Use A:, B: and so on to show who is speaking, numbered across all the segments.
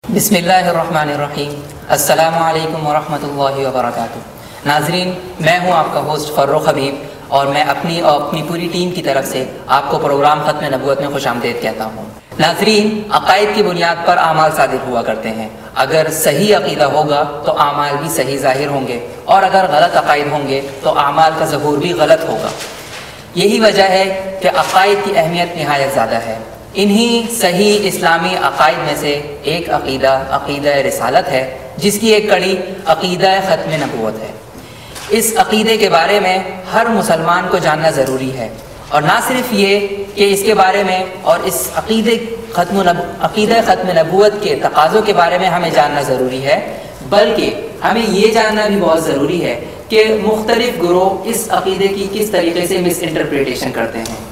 A: بسم اللہ الرحمن الرحیم۔ السلام علیکم ورحمۃ اللہ وبرکاتہ۔ ناظرین، میں ہوں آپ کا ہوسٹ فروخ حبیب اور میں اپنی اور اپنی پوری ٹیم کی طرف سے آپ کو پروگرام ختم نبوت میں خوش آمدید کہتا ہوں۔ ناظرین، عقائد کی بنیاد پر اعمال صادر ہوا کرتے ہیں۔ اگر صحیح عقیدہ ہوگا تو اعمال بھی صحیح ظاہر ہوں گے، اور اگر غلط عقائد ہوں گے تو اعمال کا ظہور بھی غلط ہوگا۔ یہی وجہ ہے کہ عقائد کی اہمیت نہایت زیادہ ہے۔ انہی صحیح اسلامی عقائد میں سے ایک عقیدہ رسالت ہے، جس کی ایک کڑی عقیدہ ختم نبوت ہے۔ اس عقیدے کے بارے میں ہر مسلمان کو جاننا ضروری ہے، اور نہ صرف یہ کہ اس کے بارے میں اور اس عقیدہ ختم نبوت کے تقاضوں کے بارے میں ہمیں جاننا ضروری ہے، بلکہ ہمیں یہ جاننا بھی بہت ضروری ہے کہ مختلف گروہ اس عقیدے کی کس طریقے سے مس انٹرپریٹیشن کرتے ہیں،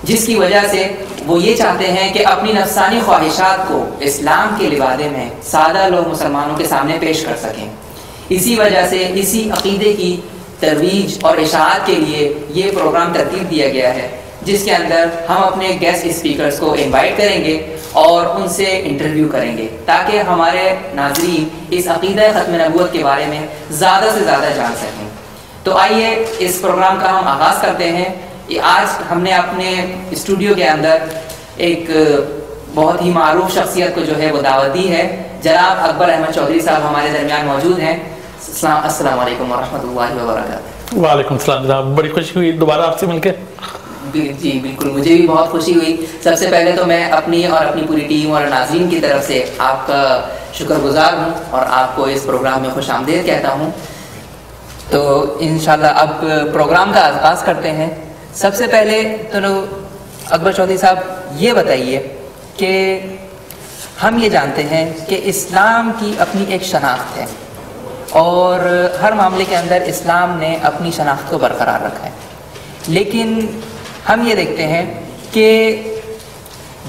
A: جس کی وجہ سے وہ یہ چاہتے ہیں کہ اپنی نفسانی خواہشات کو اسلام کے لبادے میں سادہ لوگ مسلمانوں کے سامنے پیش کر سکیں۔ اسی وجہ سے اسی عقیدے کی ترویج اور اشاعت کے لیے یہ پروگرام ترتیب دیا گیا ہے، جس کے اندر ہم اپنے گیسٹ اسپیکرز کو انوائٹ کریں گے اور ان سے انٹرویو کریں گے، تاکہ ہمارے ناظرین اس عقیدہ ختم نبوت کے بارے میں زیادہ سے زیادہ جان سکیں۔ تو آئیے اس پروگرام کا ہم آغاز کرتے ہیں۔ آج ہم نے اپنے اسٹوڈیو کے اندر ایک بہت ہی معروف شخصیت کو جو ہے وہ دعوت دی ہے۔ جناب اکبر احمد چودھری صاحب ہمارے درمیان موجود ہیں۔ السلام علیکم ورحمۃ اللہ وبرکاتہ۔
B: وعلیکم السلام جناب، بڑی خوشی ہوئی دوبارہ آپ سے مل کے۔
A: جی بالکل، مجھے بھی بہت خوشی ہوئی۔ سب سے پہلے تو میں اپنی اور اپنی پوری ٹیم اور ناظرین کی طرف سے آپ کا شکر گزار ہوں اور آپ کو اس پروگرام میں خوش آمدید کہتا ہوں۔ تو انشاءاللہ اب پروگرام کا آغاز کرتے ہیں۔ سب سے پہلے تو اکبر چودھری صاحب یہ بتائیے کہ ہم یہ جانتے ہیں کہ اسلام کی اپنی ایک شناخت ہے، اور ہر معاملے کے اندر اسلام نے اپنی شناخت کو برقرار رکھا ہے، لیکن ہم یہ دیکھتے ہیں کہ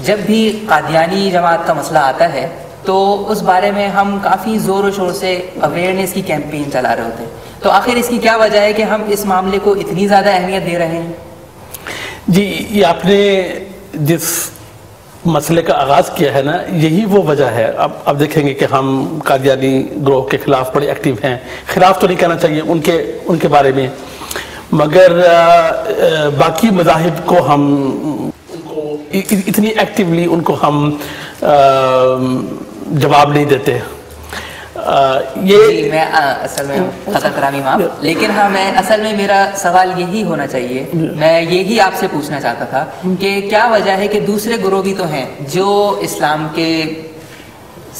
A: جب بھی قادیانی جماعت کا مسئلہ آتا ہے تو اس بارے میں ہم کافی زور و شور سے اویئرنیس کی کیمپین چلا رہے ہوتے ہیں۔ تو آخر اس کی کیا وجہ ہے کہ ہم اس معاملے کو اتنی زیادہ اہمیت دے رہے ہیں؟
B: جی، یہ آپ نے جس مسئلے کا آغاز کیا ہے نا، یہی وہ وجہ ہے۔ اب دیکھیں گے کہ ہم قادیانی گروہ کے خلاف بڑے ایکٹیو ہیں۔ خلاف تو نہیں کہنا چاہیے ان کے بارے میں، مگر باقی مذاہب کو ہم اتنی ایکٹیولی ان کو ہم جواب نہیں دیتے۔
A: جی میں اصل میں خطا کرامی معاف، لیکن ہاں میں اصل میں میرا سوال یہی ہونا چاہیے، میں یہی آپ سے پوچھنا چاہتا تھا کہ کیا وجہ ہے کہ دوسرے گروہ بھی تو ہیں جو اسلام کے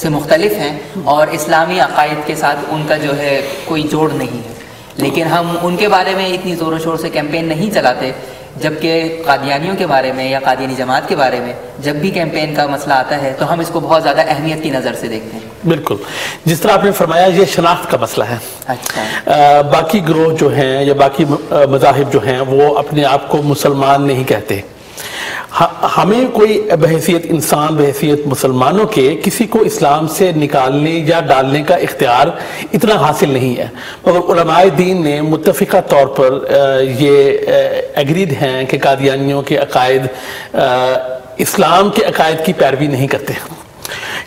A: سے مختلف ہیں اور اسلامی عقائد کے ساتھ ان کا جو ہے کوئی جوڑ نہیں ہے، لیکن ہم ان کے بارے میں اتنی زور و شور سے کیمپین نہیں چلاتے، جبکہ قادیانیوں کے بارے میں یا قادیانی جماعت کے بارے میں جب بھی کیمپین کا مسئلہ آتا ہے تو ہم اس کو بہت زیادہ اہمیت کی نظر سے دیکھتے ہیں۔
B: بالکل، جس طرح آپ نے فرمایا یہ شناخت کا مسئلہ ہے۔
A: اچھا،
B: باقی گروہ جو ہیں یا باقی مذاہب جو ہیں وہ اپنے آپ کو مسلمان نہیں کہتے۔ ہمیں کوئی بحیثیت انسان، بحیثیت مسلمانوں کے کسی کو اسلام سے نکالنے یا ڈالنے کا اختیار اتنا حاصل نہیں ہے، مگر علماء دین نے متفقہ طور پر یہ ایگریڈ ہیں کہ قادیانیوں کے عقائد اسلام کے عقائد کی پیروی نہیں کرتے۔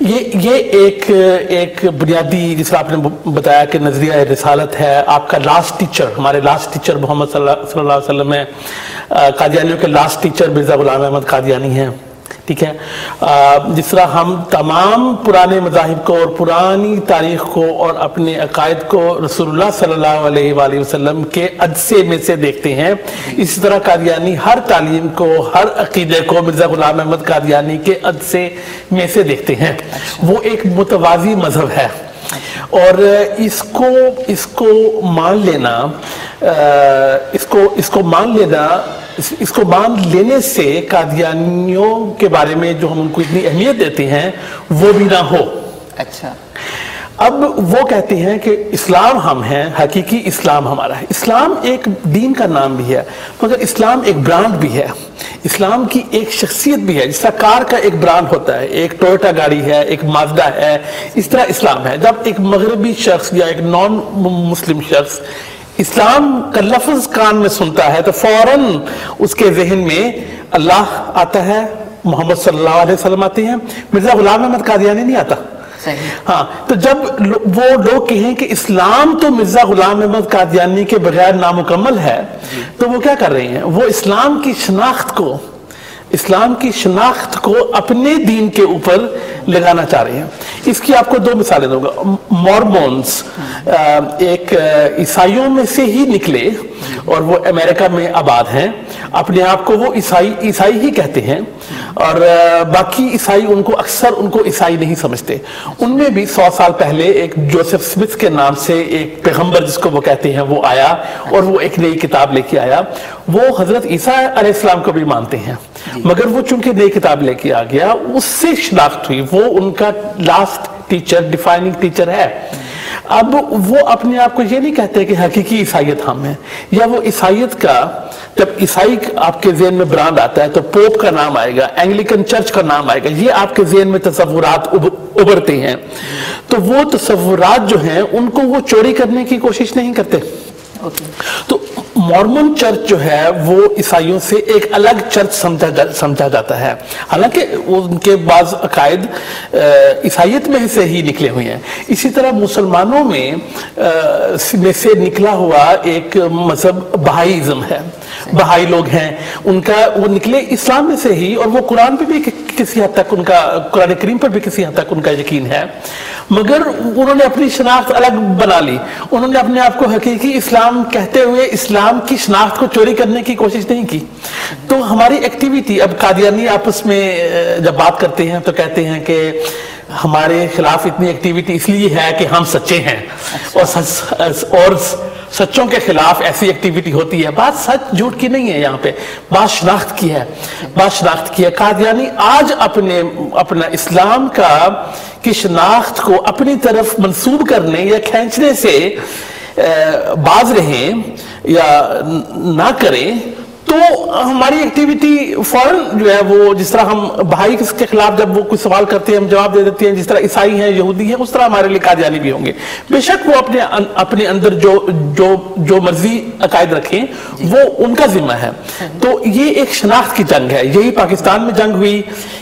B: یہ ایک بنیادی، جس طرح آپ نے بتایا کہ نظریہ رسالت ہے۔ آپ کا لاسٹ ٹیچر، ہمارے لاسٹ ٹیچر محمد صلی اللہ علیہ وسلم ہے، قادیانیوں کے لاسٹ ٹیچر مرزا غلام احمد قادیانی ہیں، ٹھیک ہے۔ جس طرح ہم تمام پرانے مذاہب کو اور پرانی تاریخ کو اور اپنے عقائد کو رسول اللہ صلی اللہ علیہ وآلہ وسلم کے عدسے میں سے دیکھتے ہیں، اسی طرح قادیانی ہر تعلیم کو، ہر عقیدے کو مرزا غلام احمد قادیانی کے عدسے میں سے دیکھتے ہیں۔ وہ ایک متوازی مذہب ہے، اور اس کو مان لینا اس کو مان لینا، اس کو مان لینے سے قادیانیوں کے بارے میں جو ہم ان کو اتنی اہمیت دیتے ہیں وہ بھی نہ ہو۔
A: اچھا،
B: اب وہ کہتے ہیں کہ اسلام ہم ہیں، حقیقی اسلام ہمارا ہے۔ اسلام ایک دین کا نام بھی ہے، مگر اسلام ایک برانڈ بھی ہے، اسلام کی ایک شخصیت بھی ہے۔ جس طرح کار کا ایک برانڈ ہوتا ہے، ایک ٹویوٹا گاڑی ہے، ایک مازدا ہے، اس طرح اسلام ہے۔ جب ایک مغربی شخص یا ایک نان مسلم شخص اسلام کا لفظ کان میں سنتا ہے تو فوراً اس کے ذہن میں اللہ آتا ہے، محمد صلی اللہ علیہ وسلم آتے ہیں، مرزا غلام احمد قادیانی نہیں آتا۔ ہاں، تو جب وہ لوگ کہیں کہ اسلام تو مرزا غلام احمد قادیانی کے بغیر نامکمل ہے، تو وہ کیا کر رہے ہیں؟ وہ اسلام کی شناخت کو اپنے دین کے اوپر لگانا چاہ رہے ہیں۔ اس کی آپ کو دو مثالیں دوں گا۔ مورمونز ایک عیسائیوں میں سے ہی نکلے اور وہ امریکہ میں آباد ہیں، اپنے آپ کو وہ عیسائی ہی کہتے ہیں، اور باقی عیسائی ان کو عیسائی نہیں سمجھتے۔ ان میں بھی 100 سال پہلے ایک جوزف سمتھ کے نام سے ایک پیغمبر جس کو وہ کہتے ہیں وہ آیا، اور وہ ایک نئی کتاب لے کے آیا۔ وہ حضرت عیسیٰ علیہ السلام کو بھی مانتے ہیں، مگر وہ چونکہ نئی کتاب لے کے آ گیا، اس سے شناخت ہوئی، وہ ان کا لاسٹ ٹیچر، ڈیفائننگ ٹیچر ہے۔ اب وہ اپنے آپ کو یہ نہیں کہتے کہ حقیقی عیسائیت ہم ہیں، یا وہ عیسائیت کا، جب عیسائی آپ کے ذہن میں برانڈ آتا ہے تو پوپ کا نام آئے گا، اینگلیکن چرچ کا نام آئے گا، یہ آپ کے ذہن میں تصورات ابھرتے ہیں، تو وہ تصورات جو ہیں ان کو وہ چوری کرنے کی کوشش نہیں کرتے۔ تو مورمن چرچ جو ہے وہ عیسائیوں سے ایک الگ چرچ سمجھا جاتا ہے، حالانکہ ان کے بعض عقائد عیسائیت میں سے ہی نکلے ہوئے ہیں۔ اسی طرح مسلمانوں میں سے نکلا ہوا ایک مذہب بہائیزم ہے، بہائی لوگ ہیں، ان کا وہ نکلے اسلام میں سے ہی، اور وہ قرآن پہ بھی کسی حد تک ان کا، قرآن کریم پر بھی کسی حد تک ان کا یقین ہے، مگر انہوں نے اپنی شناخت الگ بنا لی۔ انہوں نے اپنے آپ کو حقیقی اسلام کہتے ہوئے اسلام کی شناخت کو چوری کرنے کی کوشش نہیں کی۔ تو ہماری ایکٹیویٹی، اب قادیانی آپس میں جب بات کرتے ہیں تو کہتے ہیں کہ ہمارے خلاف اتنی ایکٹیویٹی اس لیے ہے کہ ہم سچے ہیں، اور سچوں کے خلاف ایسی ایکٹیویٹی ہوتی ہے۔ بات سچ جھوٹ کی نہیں ہے، یہاں پہ بات شناخت کی ہے، قادیانی آج اپنا اسلام کی شناخت کو اپنی طرف منسوب کرنے یا کھینچنے سے باز رہیں یا نہ کریں، تو ہماری ایکٹیویٹی فوراً جو ہے وہ، جس طرح ہم بھائی کے خلاف جب وہ کوئی سوال کرتے ہیں ہم جواب دے دیتے ہیں، جس طرح عیسائی ہیں، یہودی ہیں، اس طرح ہمارے لیے قادیانی بھی ہوں گے۔ بے شک وہ اپنے اندر جو مرضی عقائد رکھیں وہ ان کا ذمہ ہے۔ تو یہ ایک شناخت کی جنگ ہے، یہی پاکستان میں جنگ ہوئی،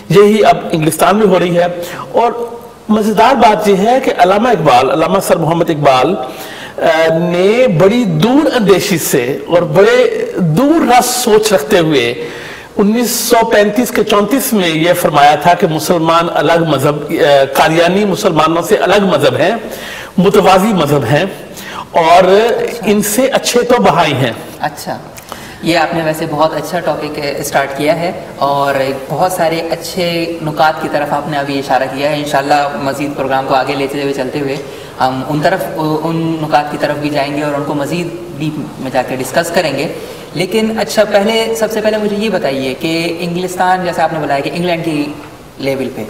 B: یہی اب انگلستان میں ہو رہی ہے۔ اور مزیدار بات یہ ہے کہ علامہ سر محمد اقبال نے بڑی دور اندیشی سے اور بڑے دور رس سوچ رکھتے ہوئے 1935 کے 34 میں یہ فرمایا تھا کہ مسلمان الگ مذہب، قادیانی مسلمانوں سے الگ مذہب ہیں، متوازی مذہب ہیں، اور ان سے اچھے تو بہائی ہیں۔
A: اچھا، یہ آپ نے ویسے بہت اچھا ٹاپک اسٹارٹ کیا ہے، اور بہت سارے اچھے نکات کی طرف آپ نے ابھی اشارہ کیا ہے۔ انشاءاللہ مزید پروگرام کو آگے لیتے ہوئے چلتے ہوئے ہم ان نکات کی طرف بھی جائیں گے اور ان کو مزید ڈیپ میں جا کے ڈسکس کریں گے۔ لیکن اچھا، سب سے پہلے مجھے یہ بتائیے کہ انگلستان، جیسے آپ نے بتایا کہ انگلینڈ کی لیول پہ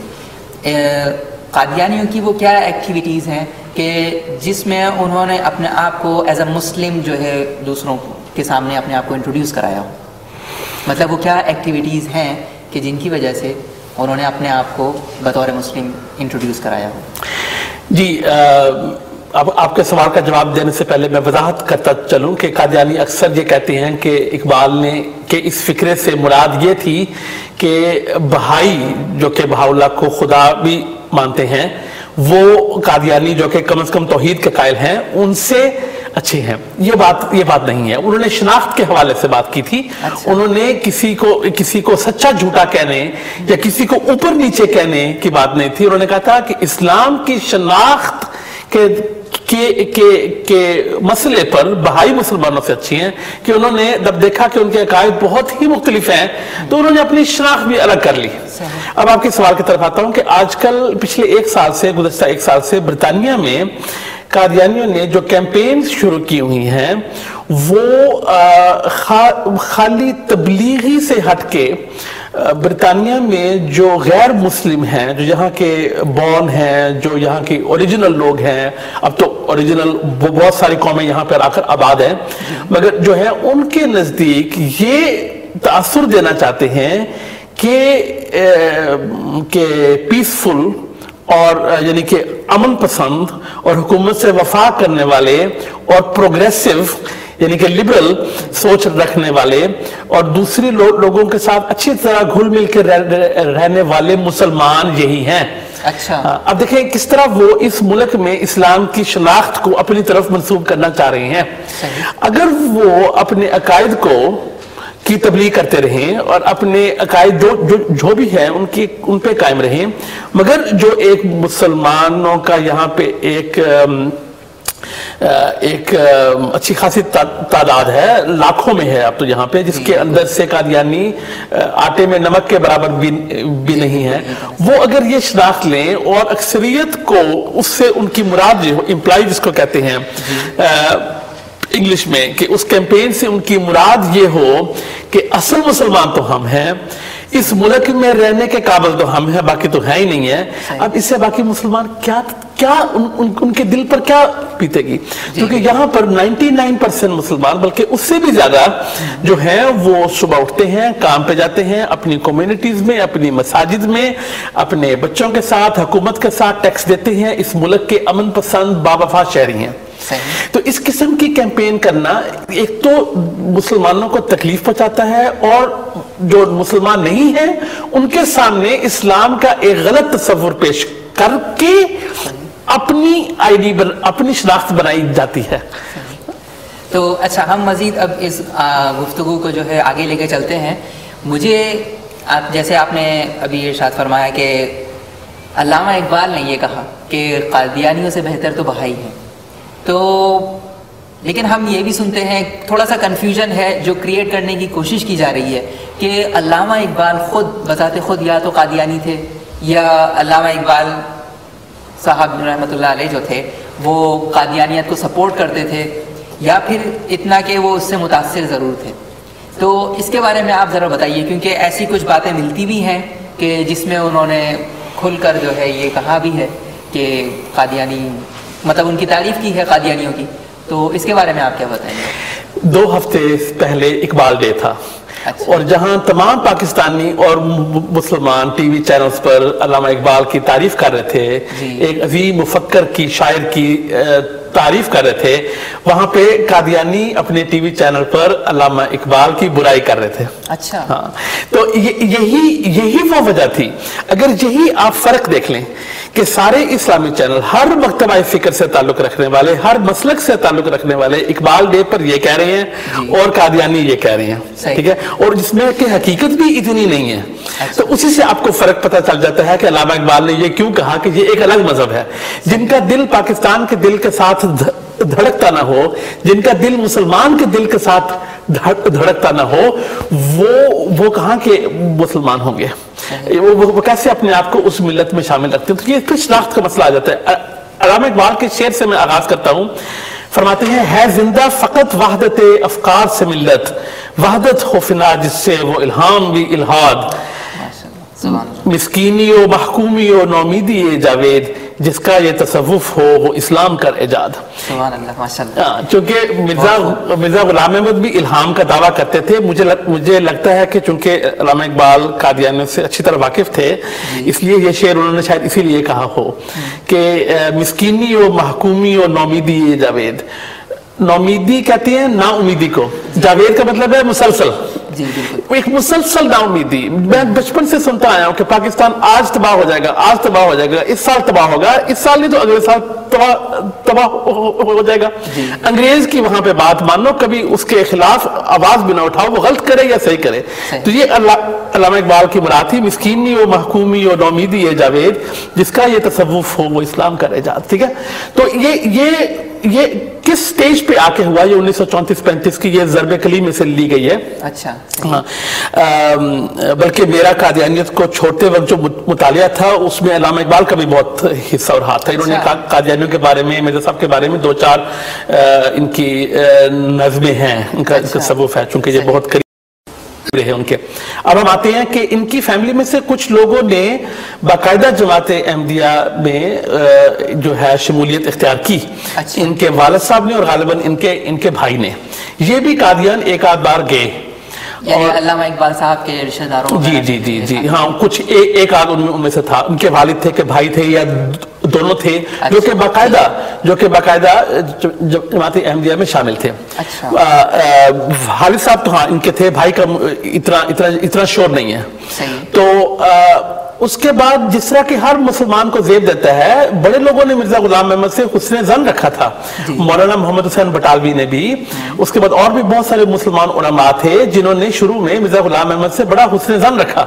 A: قادیانیوں کی وہ کیا ایکٹیویٹیز ہیں کہ جس میں انہوں نے اپنے آپ کو ایز اے مسلم جو ہے دوسروں کے سامنے اپنے آپ کو انٹروڈیوس کرایا ہو؟ مطلب وہ کیا ایکٹیویٹیز ہیں کہ جن کی وجہ سے انہوں نے اپنے آپ کو بطور مسلم انٹروڈیوس کرایا ہو؟
B: جی، اب آپ کے سوال کا جواب دینے سے پہلے میں وضاحت کرتا چلوں کہ قادیانی اکثر یہ کہتے ہیں کہ اقبال نے کہ اس فکرے سے مراد یہ تھی کہ بہائی جو کہ بہاءاللہ کو خدا بھی مانتے ہیں، وہ قادیانی جو کہ کم از کم توحید کے قائل ہیں ان سے اچھے ہیں۔ یہ بات نہیں ہے، انہوں نے شناخت کے حوالے سے بات کی تھی۔ انہوں نے کسی کو سچا جھوٹا کہنے یا کسی کو اوپر نیچے کہنے کی بات نہیں تھی۔ انہوں نے کہا تھا کہ اسلام کی شناخت کے مسئلے پر بہائی مسلمانوں سے اچھی ہیں، کہ انہوں نے جب دیکھا کہ ان کے عقائد بہت ہی مختلف ہیں تو انہوں نے اپنی شناخت بھی الگ کر لی۔ اب آپ کے سوال کی طرف آتا ہوں کہ آج کل پچھلے گزشتہ ایک سال سے برطانیہ میں قادیانیوں نے جو کیمپین شروع کی ہوئی ہیں وہ خالی تبلیغی سے ہٹ کے برطانیہ میں جو غیر مسلم ہیں، جو یہاں کے بورن ہیں، جو یہاں کے اوریجنل لوگ ہیں، اب تو اوریجنل بہت ساری قومیں یہاں پر آ کر آباد ہیں، مگر جو ہے ان کے نزدیک یہ تاثر دینا چاہتے ہیں کہ پیسفل اور یعنی کہ امن پسند اور حکومت سے وفا کرنے والے اور پروگریسو یعنی کہ لبرل سوچ رکھنے والے اور دوسری لوگوں کے ساتھ اچھی طرح گھل مل کے رہنے والے مسلمان یہی ہیں.
A: اچھا،
B: اب دیکھیں کس طرح وہ اس ملک میں اسلام کی شناخت کو اپنی طرف منسوب کرنا چاہ رہے ہیں. اگر وہ اپنے عقائد کی تبلیغ کرتے رہیں اور اپنے عقائد جو بھی ہے ان پہ قائم رہیں، مگر جو ایک مسلمانوں کا یہاں پہ ایک اچھی خاصی تعداد ہے، لاکھوں میں ہے اب تو یہاں پہ، جس کے اندر سے قادیانی آٹے میں نمک کے برابر بھی نہیں ہے، وہ اگر یہ شناخت لیں اور اکثریت کو اس سے ان کی مراد جو امپلائی جس کو کہتے ہیں انگلش میں، کہ اس کیمپین سے ان کی مراد یہ ہو کہ اصل مسلمان تو ہم ہیں، اس ملک میں رہنے کے قابل تو ہم ہیں، باقی تو ہے ہی نہیں ہے. اب اس سے باقی مسلمان کیا ان کے دل پر کیا بیتے گی؟ کیونکہ یہاں پر 99% مسلمان بلکہ اس سے بھی زیادہ جو ہیں وہ صبح اٹھتے ہیں، کام پہ جاتے ہیں، اپنی کمیونٹیز میں، اپنی مساجد میں، اپنے بچوں کے ساتھ، حکومت کے ساتھ ٹیکس دیتے ہیں، اس ملک کے امن پسند باوفا شہری ہیں. تو اس قسم کی کیمپین کرنا ایک تو مسلمانوں کو تکلیف پہنچاتا ہے، اور جو مسلمان نہیں ہیں ان کے سامنے اسلام کا ایک غلط تصور پیش کر کے اپنی شناخت بنائی جاتی ہے.
A: تو اچھا، ہم مزید اب اس گفتگو کو جو ہے آگے لے کے چلتے ہیں. مجھے جیسے آپ نے ابھی ارشاد فرمایا کہ علامہ اقبال نے یہ کہا کہ قادیانیوں سے بہتر تو بہائی ہیں، تو لیکن ہم یہ بھی سنتے ہیں، تھوڑا سا کنفیوژن ہے جو کریٹ کرنے کی کوشش کی جا رہی ہے کہ علامہ اقبال خود بذات خود یا تو قادیانی تھے، یا علامہ اقبال صاحب رحمۃ اللہ علیہ جو تھے وہ قادیانیت کو سپورٹ کرتے تھے، یا پھر اتنا کہ وہ اس سے متاثر ضرور تھے. تو اس کے بارے میں آپ ذرا بتائیے، کیونکہ ایسی کچھ باتیں ملتی بھی ہیں کہ جس میں انہوں نے کھل کر جو ہے یہ کہا بھی ہے کہ قادیانی، مطلب ان کی تعریف کی ہے قادیانیوں کی. تو اس کے بارے میں آپ کیا بتائیں گے؟
B: 2 ہفتے پہلے اقبال ڈے تھا، اور جہاں تمام پاکستانی اور مسلمان ٹی وی چینلز پر علامہ اقبال کی تعریف کر رہے تھے، ایک عظیم مفکر کی، شاعر کی تعریف کر رہے تھے، وہاں پہ قادیانی اپنے ٹی وی چینل پر علامہ اقبال کی برائی کر رہے تھے.
A: اچھا،
B: ہاں، تو یہی وہ وجہ تھی. اگر یہی آپ فرق دیکھ لیں کہ سارے اسلامی چینل، ہر مکتبہ فکر سے تعلق رکھنے والے، ہر مسلک سے تعلق رکھنے والے اقبال ڈے پر یہ کہہ رہے ہیں اور قادیانی یہ کہہ رہے ہیں، ٹھیک ہے، اور جس میں کہ حقیقت بھی اتنی نہیں ہے. تو اسی سے آپ کو فرق پتہ چل جاتا ہے کہ علامہ اقبال نے یہ کیوں کہا کہ یہ ایک الگ مذہب ہے. جن کا دل پاکستان کے دل کے ساتھ دھڑکتا نہ ہو، جن کا دل مسلمان کے دل کے ساتھ دھڑکتا نہ ہو، وہ کہاں کے مسلمان ہوں گے؟ وہ کیسے اپنے آپ کو اس ملت میں شامل رکھتے ہیں؟ تو یہ پھر شناخت کا مسئلہ آ جاتا ہے. علامہ اقبال کے شعر سے میں آغاز کرتا ہوں. فرماتے ہیں، ہے زندہ فقط وحدت افکار سے ملت، وحدت ہو فنا جس سے وہ الہام بھی الہاد، مسکینی و محکومی و نومیدی جاوید، جس کا یہ تصوف ہو وہ اسلام کر ایجاد.
A: سبحان اللہ، ماشاءاللہ.
B: چونکہ مرزا غلام احمد بھی الہام کا دعویٰ کرتے تھے. مجھے لگتا ہے کہ چونکہ علامہ اقبال قادیانیوں سے اچھی طرح واقف تھے، اس لیے یہ شعر انہوں نے شاید اسی لیے کہا ہو کہ مسکینی و محکومی و نومیدی جاوید. نومیدی کہتے ہیں نا امیدی کو، جاوید کا مطلب ہے مسلسل، ایک مسلسل نا امیدی. میں بچپن سے سنتا آیا ہوں کہ پاکستان آج تباہ ہو جائے گا، آج تباہ ہو جائے گا، اس سال تباہ ہوگا، اس سال نہیں تو اگلے سال تباہ ہو جائے گا. انگریز کی وہاں پہ بات مان لو، کبھی اس کے خلاف آواز بھی نہ اٹھاؤ، وہ غلط کرے یا صحیح کرے. تو یہ علامہ اقبال کی مراد تھی، مسکینی و محکومی و نومیدی جاوید، جس کا یہ تصوف ہو وہ اسلام کا ایجاد. ٹھیک ہے، تو یہ کس سٹیج پہ آ کے ہوا؟ یہ 1934-35 کی یہ ضرب کلیم میں سے لی گئی ہے.
A: اچھا،
B: بلکہ میرا قادیانیت کو چھوڑتے وقت جو مطالعہ تھا اس میں علامہ اقبال کا بھی بہت حصہ اور ہاتھ تھا. انہوں نے قادیانیوں کے بارے میں، مرزا صاحب کے بارے میں 2-4 ان کی نظمیں ہیں، ان کا تصوف ہے، چونکہ یہ بہت قریب رہے ان کے. اب ہم آتے ہیں کہ ان کی فیملی میں سے کچھ لوگوں نے باقاعدہ جماعت احمدیہ میں جو ہے شمولیت اختیار کی. ان کے والد صاحب نے اور غالباً ان کے بھائی نے. یہ بھی قادیان ایک آدھ بار گئے،
A: یعنی علامہ اقبال صاحب کے رشتہ داروں.
B: جی ہاں، کچھ ایک آدھ ان میں سے تھا. ان کے والد تھے کہ بھائی تھے یا دونوں تھے جو کہ باقاعدہ جماعت احمدیہ میں شامل تھے. والد صاحب تو ہاں ان کے تھے، بھائی کا اتنا شور نہیں ہے. تو اس کے بعد جس طرح کہ ہر مسلمان کو زیب دیتا ہے، بڑے لوگوں نے مرزا غلام احمد سے حسن ظن رکھا تھا. مولانا محمد حسین بٹالوی نے بھی، اس کے بعد اور بھی بہت سارے مسلمان علماء تھے جنہوں نے شروع میں مرزا غلام احمد سے بڑا حسن ظن رکھا.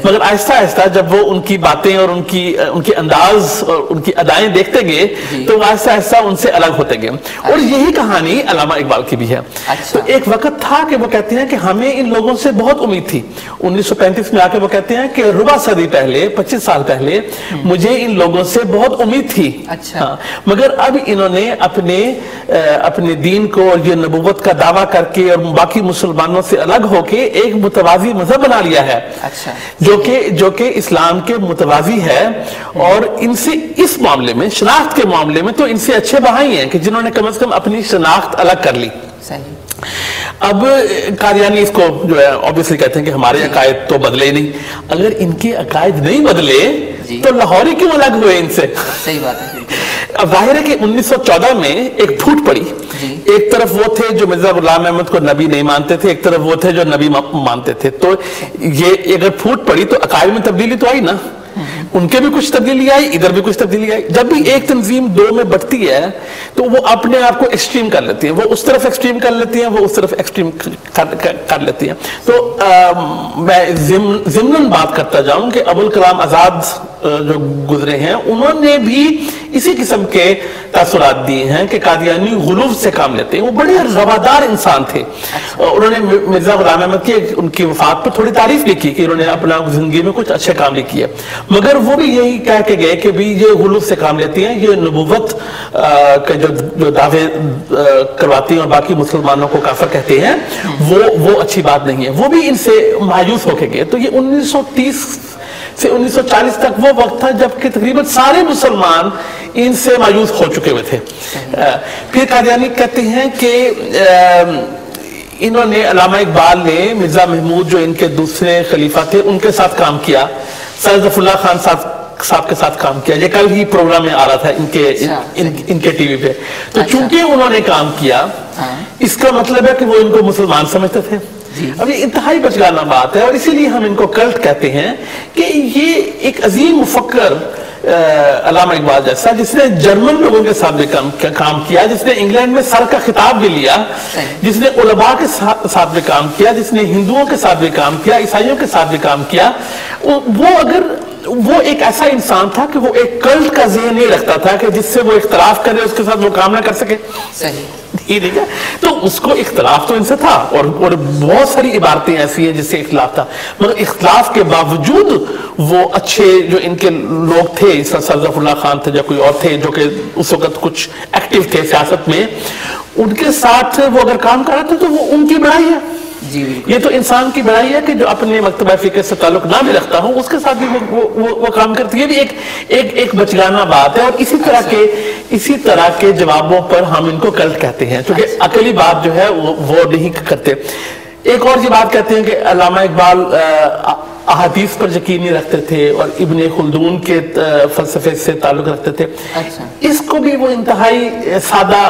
B: مگر آہستہ آہستہ جب وہ ان کی باتیں اور ان کی انداز اور ان کی ادائیں دیکھتے گئے تو آہستہ آہستہ ان سے الگ ہوتے گئے. اور یہی کہانی علامہ اقبال کی بھی ہے. تو ایک وقت تھا کہ وہ کہتے ہیں کہ ہمیں ان لوگوں سے بہت امید تھی. 1935 میں آ کے وہ کہتے ہیں کہ ربع صدی پہلے، 25 سال پہلے مجھے ان لوگوں سے بہت امید تھی. مگر اب انہوں نے اپنے دین کو اور یہ نبوت کا دعویٰ کر کے اور باقی مسلمانوں سے الگ ہو کے ایک متوازی مذہب بنا لیا ہے جو کہ اسلام کے متوازی ہے. اور ان سے اس معاملے میں، شناخت کے معاملے میں تو ان سے اچھے بہائی ہیں کہ جنہوں نے کم از کم اپنی شناخت الگ کر لی. اب قادیانی اس کو جو ہے obviously کہتے ہیں کہ ہمارے عقائد تو بدلے ہی نہیں. اگر ان کے عقائد نہیں بدلے تو لاہوری کیوں الگ ہوئے ان سے؟
A: صحیح بات ہے.
B: اب ظاہر ہے کہ 1914 میں ایک پھوٹ پڑی. ایک طرف وہ تھے جو مرزا غلام احمد کو نبی نہیں مانتے تھے، ایک طرف وہ تھے جو نبی مانتے تھے. تو یہ اگر پھوٹ پڑی تو عقائد میں تبدیلی تو آئی نا. ان کے بھی کچھ تبدیلی آئی، ادھر بھی کچھ تبدیلی آئی. جب بھی ایک تنظیم دو میں بٹتی ہے تو وہ اپنے آپ کو ایکسٹریم کر لیتی ہیں. وہ اس طرف ایکسٹریم کر لیتی ہیں، وہ اس طرف ایکسٹریم کر لیتی ہیں. تو میں ضمناً بات کرتا جاؤں کہ ابوالکلام آزاد جو گزرے ہیں انہوں نے بھی اسی قسم کے تاثرات دیے ہیں کہ قادیانی غلو سے کام لیتے ہیں. وہ بڑے روادار انسان تھے. انہوں نے مرزا غلام احمد کی ان کی وفات پر تھوڑی تعریف لکھی کہ انہوں نے اپنا زندگی میں کچھ اچھے کام لکھی ہے. مگر وہ بھی یہی کہہ کے گئے کہ بھی یہ غلو سے کام لیتی ہیں، یہ نبوت کا جو دعوے کرواتی ہیں اور باقی مسلمانوں کو کافر کہتے ہیں وہ اچھی بات نہیں ہے. وہ بھی ان سے مایوس ہو کے گئے. تو یہ 1930 سے 1940 تک وہ وقت تھا جب کہ تقریباً سارے مسلمان ان سے مایوس ہو چکے ہوئے تھے. پھر قادیانی کہتے ہیں کہ انہوں نے، علامہ اقبال نے مرزا محمود جو ان کے دوسرے خلیفہ تھے ان کے ساتھ کام کیا، سر ظفر اللہ خان صاحب کے ساتھ کام کیا. یہ کل ہی پروگرام میں آ رہا تھا ان کے ٹی وی پہ. تو چونکہ انہوں نے کام کیا، اس کا مطلب ہے کہ وہ ان کو مسلمان سمجھتے تھے. اب یہ انتہائی بچگانہ بات ہے اور اسی لیے ہم ان کو کلٹ کہتے ہیں کہ یہ ایک عظیم مفکر علامہ اقبال جیسا، جس نے جرمن لوگوں کے ساتھ بھی کام کیا، جس نے انگلینڈ میں سر کا خطاب بھی لیا، جس نے علماء کے ساتھ بھی کام کیا، جس نے ہندوؤں کے ساتھ بھی کام کیا، عیسائیوں کے ساتھ بھی کام کیا، وہ ایک ایسا انسان تھا کہ وہ ایک کلٹ کا ذہن نہیں رکھتا تھا کہ جس سے وہ اختلاف کرے اس کے ساتھ وہ کام نہ کر سکے. ٹھیک ہے. تو اس کو اختلاف تو ان سے تھا اور بہت ساری عبارتیں ایسی ہیں جس سے اختلاف تھا، مگر اختلاف کے باوجود وہ اچھے جو ان کے لوگ تھے، سر ظفر اللہ خان تھے یا کوئی اور تھے جو کہ اس وقت کچھ ایکٹیو تھے سیاست میں، ان کے ساتھ وہ اگر کام کر رہے تھے تو وہ ان کی بڑائی ہے. یہ تو انسان کی بڑائی ہے کہ جو اپنے مکتبہ فکر سے تعلق نہ بھی رکھتا ہوں اس کے ساتھ بھی وہ کام کرتی ہے. یہ بھی ایک بچگانہ بات ہے. اور اسی طرح کے جوابوں پر ہم ان کو کلٹ کہتے ہیں کیونکہ عقلی بات جو ہے وہ نہیں کرتے. ایک اور یہ بات کہتے ہیں کہ علامہ اقبال احادیث پر یقین نہیں رکھتے تھے اور ابن خلدون کے فلسفے سے تعلق رکھتے تھے. اس کو بھی وہ انتہائی سادہ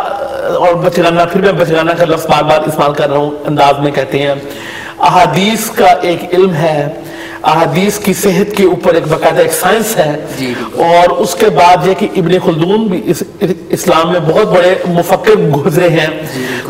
B: اور بچگانہ، پھر میں بچگانہ کا لفظ بار بار استعمال کر رہا ہوں، انداز میں کہتے ہیں احادیث کا ایک علم ہے، احادیث کی صحت کے اوپر ایک باقاعدہ ایک سائنس ہے. اور اس کے بعد یہ کہ ابن خلدون بھی اسلام میں بہت بڑے مفکر گزرے ہیں.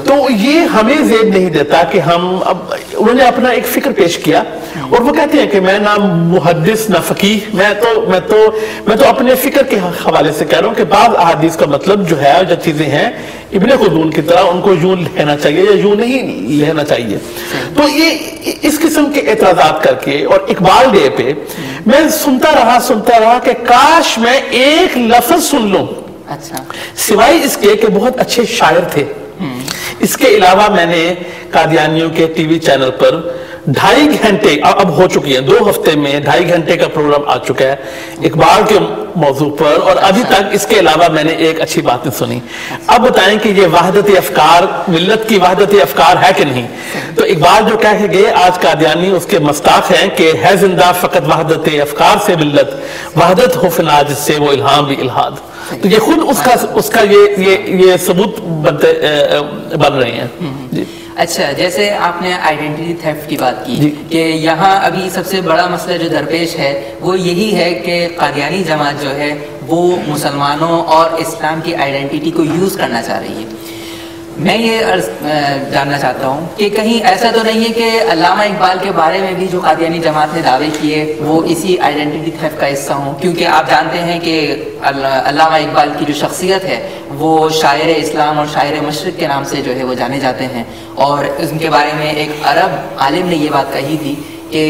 B: تو یہ ہمیں زیب نہیں دیتا کہ انہوں نے اپنا ایک فکر پیش کیا اور وہ کہتے ہیں کہ میں نہ محدث نہ فقیہ، میں تو اپنے فکر کے حوالے سے کہہ رہا ہوں کہ بعض احادیث کا مطلب جو ہے، جو چیزیں ہیں ابن خلدون کی طرح ان کو یوں لینا چاہیے یا یوں نہیں لینا چاہیے. تو یہ اس قسم کے اعتراضات کر کے، اور اقبال ڈے پہ میں سنتا رہا کہ کاش میں ایک لفظ سن لوں
A: اچھا.
B: سوائے اس کے کہ بہت اچھے شاعر تھے. اس کے علاوہ میں نے قادیانیوں کے ٹی وی چینل پر 2.5 گھنٹے اب ہو چکی ہیں، 2 ہفتے میں 2.5 گھنٹے کا پروگرام آ چکا ہے اقبال کے موضوع پر، اور ابھی تک اس کے علاوہ میں نے ایک اچھی بات نہیں سنی. اب بتائیں کہ یہ وحدت افکار، ملت کی وحدت افکار ہے کہ نہیں؟ تو اقبال جو کہہ کے گئے، آج قادیانی اس کے مستاق ہیں کہ ہے زندہ فقط وحدت افکار سے ملت، وحدت ہو فنا جس سے وہ الہام بھی الہاد. تو یہ خود اس کا یہ ثبوت بن رہے ہیں. جی.
A: اچھا، جیسے آپ نے آئیڈینٹی تھیفٹ کی بات کی کہ یہاں ابھی سب سے بڑا مسئلہ جو درپیش ہے وہ یہی ہے کہ قادیانی جماعت جو ہے وہ مسلمانوں اور اسلام کی آئیڈینٹی کو یوز کرنا چاہ رہی ہے. میں یہ جاننا چاہتا ہوں کہ کہیں ایسا تو نہیں ہے کہ علامہ اقبال کے بارے میں بھی جو قادیانی جماعت نے دعوے کیے وہ اسی آئیڈینٹی تھیفٹ کا حصہ ہوں، کیونکہ آپ جانتے ہیں کہ علامہ اقبال کی جو شخصیت ہے وہ شاعر اسلام اور شاعر مشرق کے نام سے جو ہے وہ جانے جاتے ہیں، اور ان کے بارے میں ایک عرب عالم نے یہ بات کہی تھی کہ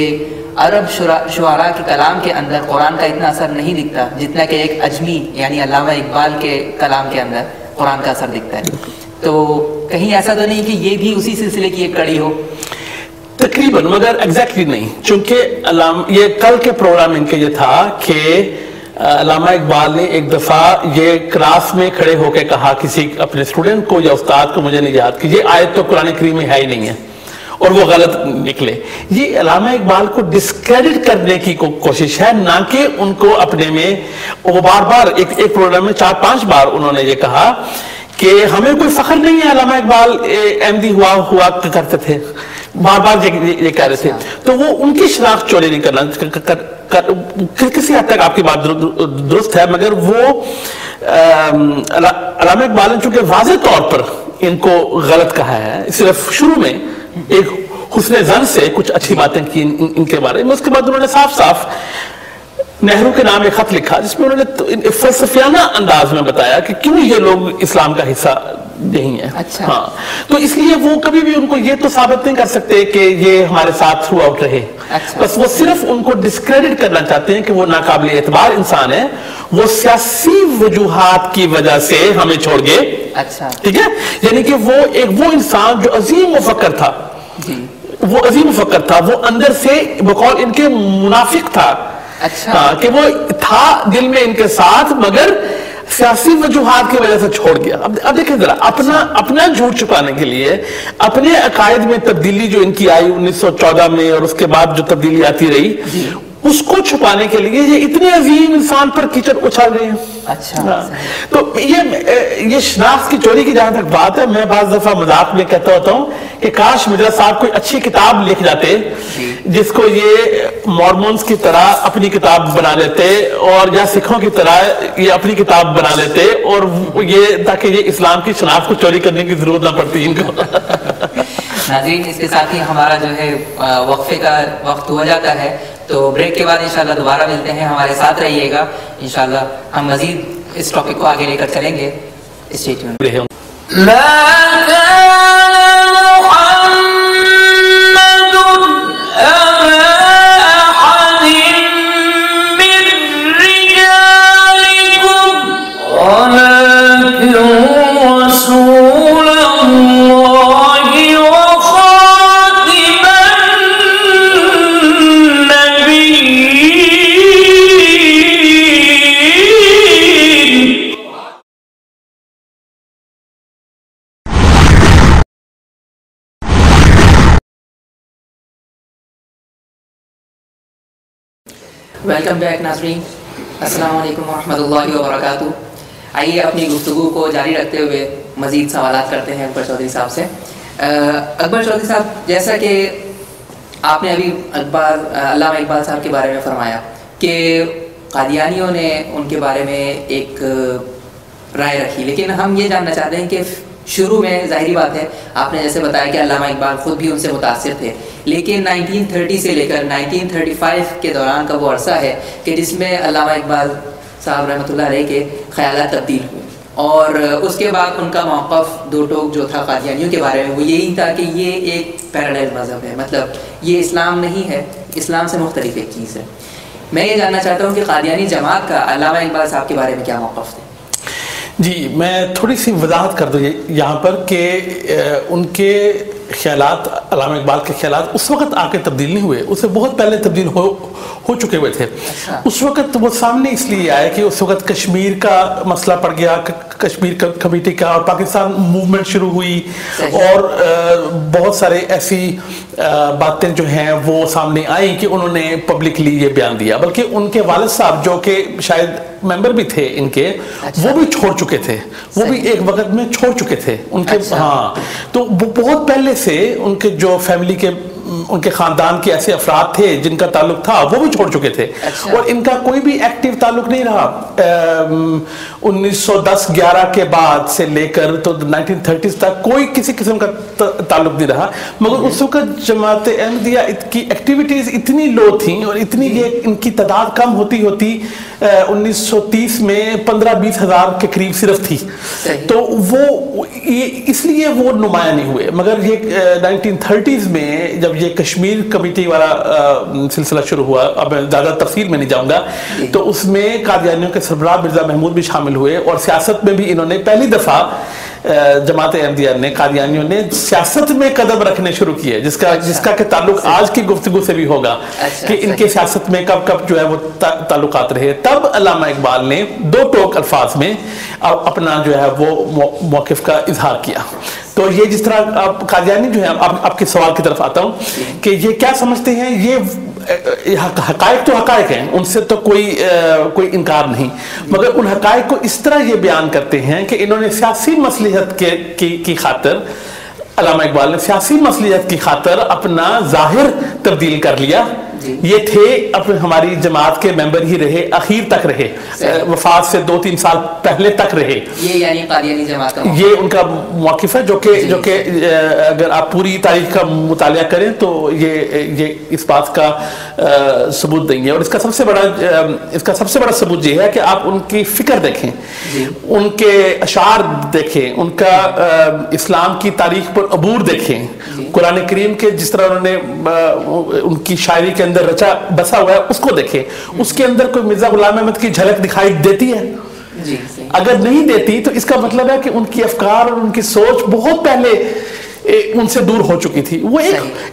A: عرب شعراء کے کلام کے اندر قرآن کا اتنا اثر نہیں دکھتا جتنا کہ ایک اجمی یعنی علامہ اقبال کے کلام کے اندر قرآن کا اثر دکھتا ہے. تو کہیں ایسا تو نہیں کہ یہ بھی اسی سلسلے کی ایک کڑی ہو؟
B: تقریباً، مگر ایگزیکٹلی نہیں، چونکہ یہ کل کے پروگرام ان کے یہ تھا کہ علامہ اقبال نے ایک دفعہ یہ کلاس میں کھڑے ہو کے کہا کسی اپنے اسٹوڈنٹ کو یا استاد کو، مجھے نہیں یاد، کہ یہ آیت تو قرآن کریم میں ہے ہی نہیں ہے، اور وہ غلط نکلے. یہ علامہ اقبال کو ڈسکریڈٹ کرنے کی کوشش ہے، نہ کہ ان کو اپنے میں. وہ بار بار ایک پروگرام میں 4-5 بار انہوں نے یہ کہا کہ ہمیں کوئی فخر نہیں ہے، علامہ اقبال احمدی ہوا کرتے تھے، بار بار یہ کہہ رہے تھے. تو وہ ان کی شناخت چوری نہیں کرنا، کسی حد تک آپ کی بات درست ہے، مگر وہ علامہ اقبال نے چونکہ واضح طور پر ان کو غلط کہا ہے، صرف شروع میں ایک حسن ظن سے کچھ اچھی باتیں کی ان کے بارے میں، اس کے بعد انہوں نے صاف صاف نہرو کے نام ایک خط لکھا جس میں انہوں نے فلسفیانہ انداز میں بتایا کہ کیوں یہ لوگ اسلام کا حصہ نہیں ہے.
A: اچھا.
B: ہاں، تو اس لیے وہ کبھی بھی ان کو یہ تو ثابت نہیں کر سکتے کہ یہ ہمارے ساتھ تھرو آؤٹ رہے. بس وہ صرف ان کو ڈسکریڈٹ کرنا چاہتے ہیں کہ وہ ناقابل اعتبار انسان ہے، وہ سیاسی وجوہات کی وجہ سے ہمیں چھوڑ گئے.
A: اچھا.
B: ٹھیک ہے، یعنی کہ وہ انسان جو عظیم مفکر تھا، وہ عظیم مفکر تھا، وہ اندر سے بقول ان کے منافق تھا.
A: اچھا.
B: کہ وہ تھا دل میں ان کے ساتھ، مگر سیاسی وجوہات کی وجہ سے چھوڑ گیا. اب دیکھیں ذرا، اپنا جھوٹ چھپانے کے لیے، اپنے عقائد میں تبدیلی جو ان کی آئی 1914 میں اور اس کے بعد جو تبدیلی آتی رہی، اس کو چھپانے کے لیے یہ اتنے عظیم انسان پر کیچڑ اچھال رہے ہیں.
A: اچھا.
B: تو یہ شناخت کی چوری کی جہاں تک بات ہے، میں بعض دفعہ مذاق میں کہتا ہوتا ہوں کہ کاش مرزا صاحب کوئی اچھی کتاب لکھ جاتے جس کو یہ مورمونز کی طرح اپنی کتاب بنا لیتے، اور یا سکھوں کی طرح یہ اپنی کتاب بنا لیتے، اور یہ تاکہ یہ اسلام کی شناخت کو چوری کرنے کی ضرورت نہ پڑتی ان کو.
A: ناظرین، اس کے ساتھ ہی ہمارا جو ہے وقفے کا وقت ہو جاتا ہے، تو بریک کے بعد انشاءاللہ دوبارہ ملتے ہیں. ہمارے ساتھ رہیے گا، انشاءاللہ ہم مزید اس ٹاپک کو آگے لے کر چلیں گے. Stay tune. ویلکم بیک ناظرین، السلام علیکم ورحمۃ اللہ وبرکاتہ. آئیے اپنی گفتگو کو جاری رکھتے ہوئے مزید سوالات کرتے ہیں اکبر چودھری صاحب سے. اکبر چودھری صاحب، جیسا کہ آپ نے ابھی علامہ اقبال صاحب کے بارے میں فرمایا کہ قادیانیوں نے ان کے بارے میں ایک رائے رکھی، لیکن ہم یہ جاننا چاہتے ہیں کہ شروع میں ظاہری بات ہے، آپ نے جیسے بتایا کہ علامہ اقبال خود بھی ان سے متاثر تھے، لیکن 1930 سے لے کر 1935 کے دوران کا وہ عرصہ ہے کہ جس میں علامہ اقبال صاحب رحمۃ اللہ علیہ کے خیالات تبدیل ہوئے، اور اس کے بعد ان کا موقف دو ٹوک جو تھا قادیانیوں کے بارے میں وہ یہی تھا کہ یہ ایک پیراڈائل مذہب ہے، مطلب یہ اسلام نہیں ہے، اسلام سے مختلف ایک چیز ہے. میں یہ جاننا چاہتا ہوں کہ قادیانی جماعت کا علامہ اقبال صاحب کے بارے میں کیا موقف تھے؟
B: جی میں تھوڑی سی وضاحت کر دوں یہاں پر کہ ان کے خیالات، علامہ اقبال کے خیالات اس وقت آ کے تبدیل نہیں ہوئے، اسے بہت پہلے تبدیل ہو چکے ہوئے تھے. اس وقت وہ سامنے اس لیے آئے کہ اس وقت کشمیر کا مسئلہ پڑ گیا، کشمیر کمیٹی کا، اور پاکستان موومنٹ شروع ہوئی، اور بہت سارے ایسی باتیں جو ہیں وہ سامنے آئیں کہ انہوں نے پبلکلی یہ بیان دیا. بلکہ ان کے والد صاحب جو کہ شاید ممبر بھی تھے ان کے، وہ بھی چھوڑ چکے تھے، وہ بھی ایک وقت میں چھوڑ چکے تھے ان کے. ہاں، تو وہ بہت پہلے سے ان کے جو فیملی کے، ان کے خاندان کے ایسے افراد تھے جن کا تعلق تھا، وہ بھی چھوڑ چکے تھے، اور ان کا کوئی بھی ایکٹیو تعلق نہیں رہا 1910-11 کے بعد سے لے کر تو 1930s تک کوئی کسی قسم کا تعلق نہیں رہا. مگر اس وقت جماعت احمدیہ کی ایکٹیویٹیز اتنی لو تھیں اور اتنی یہ ان کی تعداد کم ہوتی 1930 میں 15-20 ہزار کے قریب صرف تھی، تو وہ اس لیے وہ نمایاں نہیں ہوئے. مگر یہ 1930s میں جب یہ کشمیر کمیٹی والا سلسلہ شروع ہوا، اب میں زیادہ تفصیل میں نہیں جاؤں گا، تو اس میں قادیانیوں کے سربراہ مرزا محمود بھی شامل ہوئے، اور سیاست میں بھی انہوں نے پہلی دفعہ جماعت احمدیہ نے، قادیانیوں نے سیاست میں قدم رکھنے شروع کیے، جس کا کہ تعلق آج کی گفتگو سے بھی ہوگا کہ ان کے سیاست میں کب جو ہے وہ تعلقات رہے. تب علامہ اقبال نے دو ٹوک الفاظ میں اپنا جو ہے وہ موقف کا اظہار کیا. تو یہ جس طرح آپ قادیانی جو ہے، آپ کے سوال کی طرف آتا ہوں کہ یہ کیا سمجھتے ہیں، یہ حقائق تو حقائق ہیں، ان سے تو کوئی انکار نہیں، مگر ان حقائق کو اس طرح یہ بیان کرتے ہیں کہ انہوں نے سیاسی مصلحت کی خاطر، علامہ اقبال نے سیاسی مصلحت کی خاطر اپنا ظاہر تبدیل کر لیا. یہ تھے ہماری جماعت کے ممبر ہی رہے، اخیر تک رہے، وفات سے 2-3 سال پہلے تک رہے.
A: یہ یعنی قادیانی جماعت کا
B: یہ ان کا موقف ہے، جو کہ اگر آپ پوری تاریخ کا مطالعہ کریں تو یہ اس بات کا ثبوت دیں گے. اور اس کا سب سے بڑا ثبوت یہ ہے کہ آپ ان کی فکر دیکھیں، ان کے اشعار دیکھیں، ان کا اسلام کی تاریخ پر عبور دیکھیں، قرآن کریم کے جس طرح انہوں نے ان کی شاعری کے اندر رچا بسا ہوا ہے اس کو دیکھیں. اس کے اندر کوئی مرزا غلام احمد کی جھلک دکھائی دیتی ہے؟ اگر نہیں دیتی تو اس کا مطلب ہے کہ ان کی افکار اور ان کی سوچ بہت پہلے ان سے دور ہو چکی تھی. وہ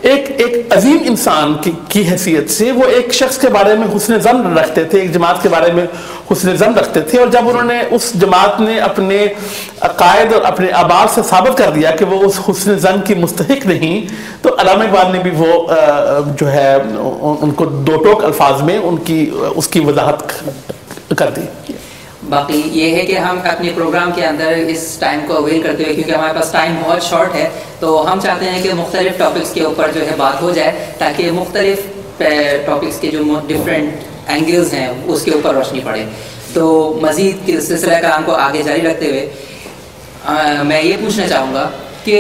B: ایک عظیم انسان کی حیثیت سے وہ ایک شخص کے بارے میں حسن ظن رکھتے تھے، ایک جماعت کے بارے میں حسن ظن رکھتے تھے، اور جب انہوں نے اس جماعت نے اپنے عقائد اور اپنے اعمال سے ثابت کر دیا کہ وہ اس حسن ظن کی مستحق نہیں، تو علامہ اقبال نے بھی وہ جو ہے ان کو دو ٹوک الفاظ میں اس کی وضاحت کر دی.
A: باقی یہ ہے کہ ہم اپنے پروگرام کے اندر اس ٹائم کو اویل کرتے ہوئے، کیونکہ ہمارے پاس ٹائم بہت شارٹ ہے، تو ہم چاہتے ہیں کہ مختلف ٹاپکس کے اوپر جو ہے بات ہو جائے، تاکہ مختلف ٹاپکس کے جو ڈفرینٹ اینگلز ہیں اس کے اوپر روشنی پڑے. تو مزید سلسلہ کلام کو آگے جاری رکھتے ہوئے میں یہ پوچھنا چاہوں گا کہ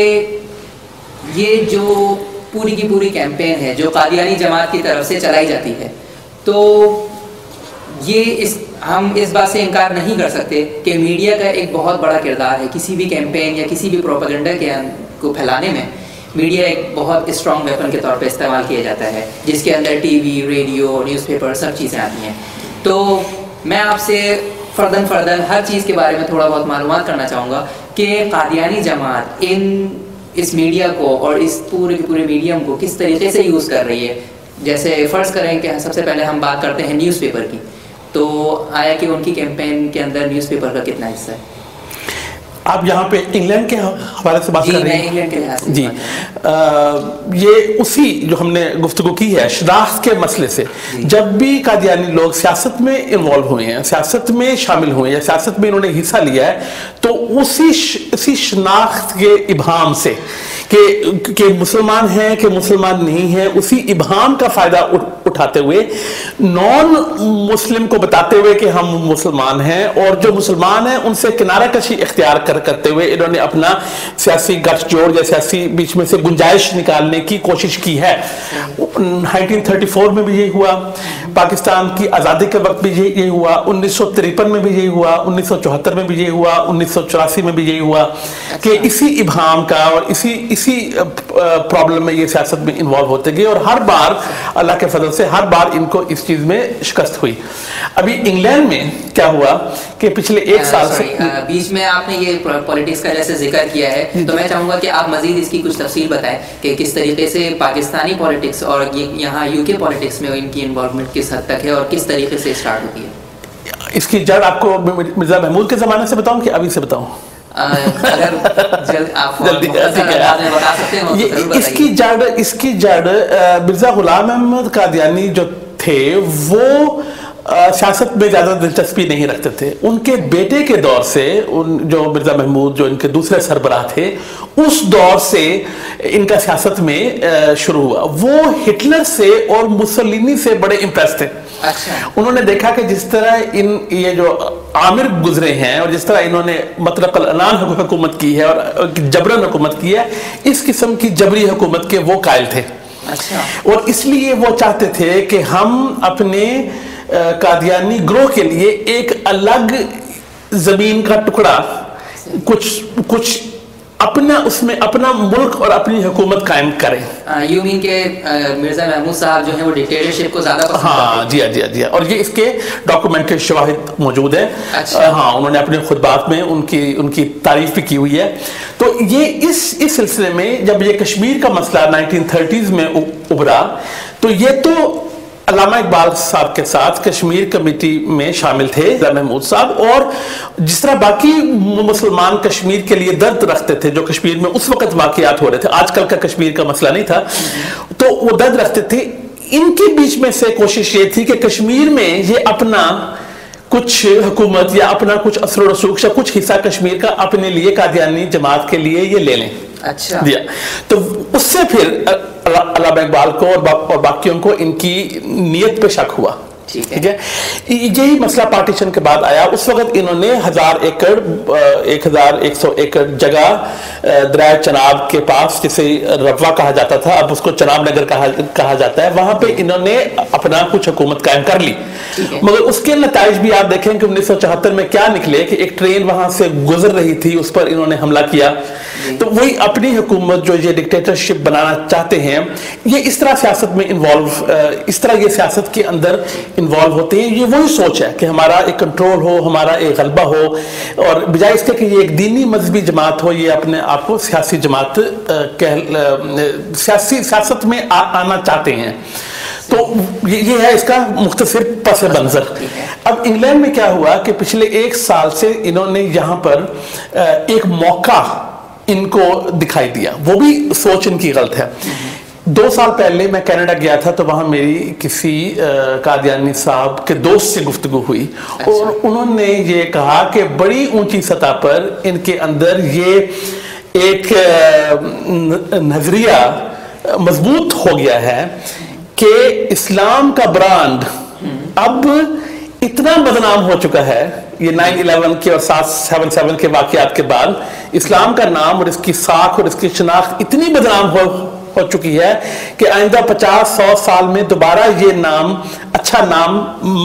A: یہ جو پوری کی پوری کیمپین ہے جو قادیانی جماعت کی طرف سے چلائی جاتی ہے، تو ہم اس بات سے انکار نہیں کر سکتے کہ میڈیا کا ایک بہت بڑا کردار ہے. کسی بھی کیمپین یا کسی بھی پروپیگنڈا کو پھیلانے میں میڈیا ایک بہت اسٹرانگ ویپن کے طور پہ استعمال کیا جاتا ہے، جس کے اندر T V, radio, newspaper سب چیزیں آتی ہیں. تو میں آپ سے فرداً ہر چیز کے بارے میں تھوڑا بہت معلومات کرنا چاہوں گا کہ قادیانی جماعت اس میڈیا کو اور اس پورے میڈیم کو کس طریقے سے یوز کر رہی ہے. جیسے فرض کریں کہ سب سے پہلے ہم بات کرتے ہیں نیوز پیپر کی، تو آیا کہ ان کی کیمپین کے اندر نیوز پیپر کا کتنا حصہ ہے؟
B: آپ یہاں پہ انگلینڈ کے حوالے سے بات کر رہے ہیں؟
A: میں انگلینڈ کے لحاظ سے
B: جی، یہ اسی جو ہم نے گفتگو کی ہے شناخت کے مسئلے سے. جب بھی قادیانی لوگ سیاست میں انوالو ہوئے ہیں، سیاست میں شامل ہوئے ہیں، سیاست میں انہوں نے حصہ لیا ہے، تو اسی شناخت کے ابہام سے کہ مسلمان ہیں کہ مسلمان نہیں ہیں، اسی ابہام کا فائدہ اٹھاتے ہوئے نان مسلم کو بتاتے ہوئے کہ ہم مسلمان ہیں، اور جو مسلمان ہیں ان سے کنارہ کشی اختیار کرتے ہوئے انہوں نے اپنا سیاسی گٹھ جوڑ یا سیاسی بیچ میں سے گنجائش نکالنے کی کوشش کی ہے. 1934 میں بھی یہی ہوا، پاکستان کی آزادی کے وقت بھی یہی ہوا، 1953 میں بھی یہی ہوا، 1974 میں بھی یہی ہوا، 1984 میں بھی یہی ہوا، کہ اسی ابہام کا اور اسی پرابلم میں یہ سیاست میں انوالو ہوتے گئے. اور ہر بار اللہ کے فضل سے ہر بار ان کو اس چیز میں شکست ہوئی. ابھی انگلینڈ میں کیا ہوا کہ پچھلے ایک سال سے
A: بیچ میں آپ نے یہ پولیٹکس کا جیسے ذکر کیا ہے تو میں چاہوں گا کہ آپ مزید اس کی کچھ تفصیل بتائیں کہ کس طریقے سے پاکستانی پولیٹکس اور یہاں یو کے پولیٹکس میں ان کی انوالومنٹ کس حد تک ہے اور کس طریقے سے اسٹارٹ ہوتی ہے.
B: اس کی جڑ آپ کو مرزا محمود کے زمانے سے بتاؤں کہ ابھی سے بتاؤں؟ اس کی جڑ مرزا غلام احمد قادیانی جو تھے وہ سیاست میں زیادہ دلچسپی نہیں رکھتے تھے. ان کے بیٹے کے دور سے جو مرزا محمود جو ان کے دوسرے سربراہ تھے اس دور سے ان کا سیاست میں شروع ہوا. وہ ہٹلر سے اور مسولینی سے بڑے امپریس تھے. انہوں نے دیکھا کہ جس طرح یہ جو عامر گزرے ہیں اور جس طرح انہوں نے مطلق العنان حکومت کی ہے اور جبرن حکومت کی ہے, اس قسم کی جبری حکومت کے وہ قائل تھے. اور اس لیے وہ چاہتے تھے کہ ہم اپنے قادیانی گروہ کے لیے ایک الگ زمین کا ٹکڑا کچھ اپنا اس میں اپنا ملک اور اپنی حکومت قائم کریں.
A: یوں مین کہ مرزا محمود صاحب جو ہیں وہ ڈکٹیٹرشپ کو زیادہ پسند
B: کرتے ہیں. جی اور یہ اس کے ڈاکومنٹری شواہد موجود ہیں. ہاں, انہوں نے اپنے خطبات میں ان کی تعریف بھی کی ہوئی ہے. تو یہ اس سلسلے میں جب یہ کشمیر کا مسئلہ 1930s میں ابھرا تو یہ تو علامہ اقبال صاحب کے ساتھ کشمیر کمیٹی میں شامل تھے محمود صاحب, اور جس طرح باقی مسلمان کشمیر کے لیے درد رکھتے تھے جو کشمیر میں اس وقت واقعات ہو رہے تھے, آج کل کا کشمیر کا مسئلہ نہیں تھا, تو وہ درد رکھتے تھے. ان کے بیچ میں سے کوشش یہ تھی کہ کشمیر میں یہ اپنا کچھ حکومت یا اپنا کچھ اثر و رسوخ یا کچھ حصہ کشمیر کا اپنے لیے قادیانی جماعت کے لیے یہ لے لیں. تو اس سے پھر علامہ اقبال کو اور باقیوں کو ان کی نیت پہ شک ہوا. ٹھیک ہے, یہی مسئلہ پارٹیشن کے بعد آیا. اس وقت انہوں نے 1100 ایکڑ جگہ دریائے چناب کے پاس جسے ربوہ کہا جاتا تھا, اب اس کو چناب نگر کہا جاتا ہے, وہاں پہ انہوں نے اپنا کچھ حکومت قائم کر لی. مگر اس کے نتائج بھی آپ دیکھیں کہ 1974 میں کیا نکلے کہ ایک ٹرین وہاں سے گزر رہی تھی, اس پر انہوں نے حملہ کیا. تو وہی اپنی حکومت جو یہ ڈکٹیٹرشپ بنانا چاہتے ہیں, یہ اس طرح سیاست میں اس طرح یہ سیاست کے اندر انوالو ہوتے ہیں. یہ وہی سوچ ہے کہ ہمارا ایک کنٹرول ہو, ہمارا ایک غلبہ ہو, اور بجائے اس کے کہ یہ ایک دینی مذہبی جماعت ہو, یہ اپنے آپ کو سیاسی جماعت سیاست میں آنا چاہتے ہیں. تو یہ ہے اس کا مختصر پس منظر. اب انگلینڈ میں کیا ہوا کہ پچھلے ایک سال سے انہوں نے یہاں پر ایک موقع ان کو دکھائی دیا. وہ بھی سوچ ان کی غلط ہے. 2 سال پہلے میں کینیڈا گیا تھا تو وہاں میری کسی قادیانی صاحب کے دوست سے گفتگو ہوئی, اور انہوں نے یہ کہا کہ بڑی اونچی سطح پر ان کے اندر یہ ایک نظریہ مضبوط ہو گیا ہے کہ اسلام کا برانڈ اب اتنا بدنام ہو چکا ہے. یہ 9/11 کے اور 7/7 کے واقعات کے بعد اسلام کا نام اور اس کی ساکھ اور اس کی شناخت اتنی بدنام ہو چکی ہے کہ آئندہ 50-100 سال میں دوبارہ یہ نام, اچھا نام,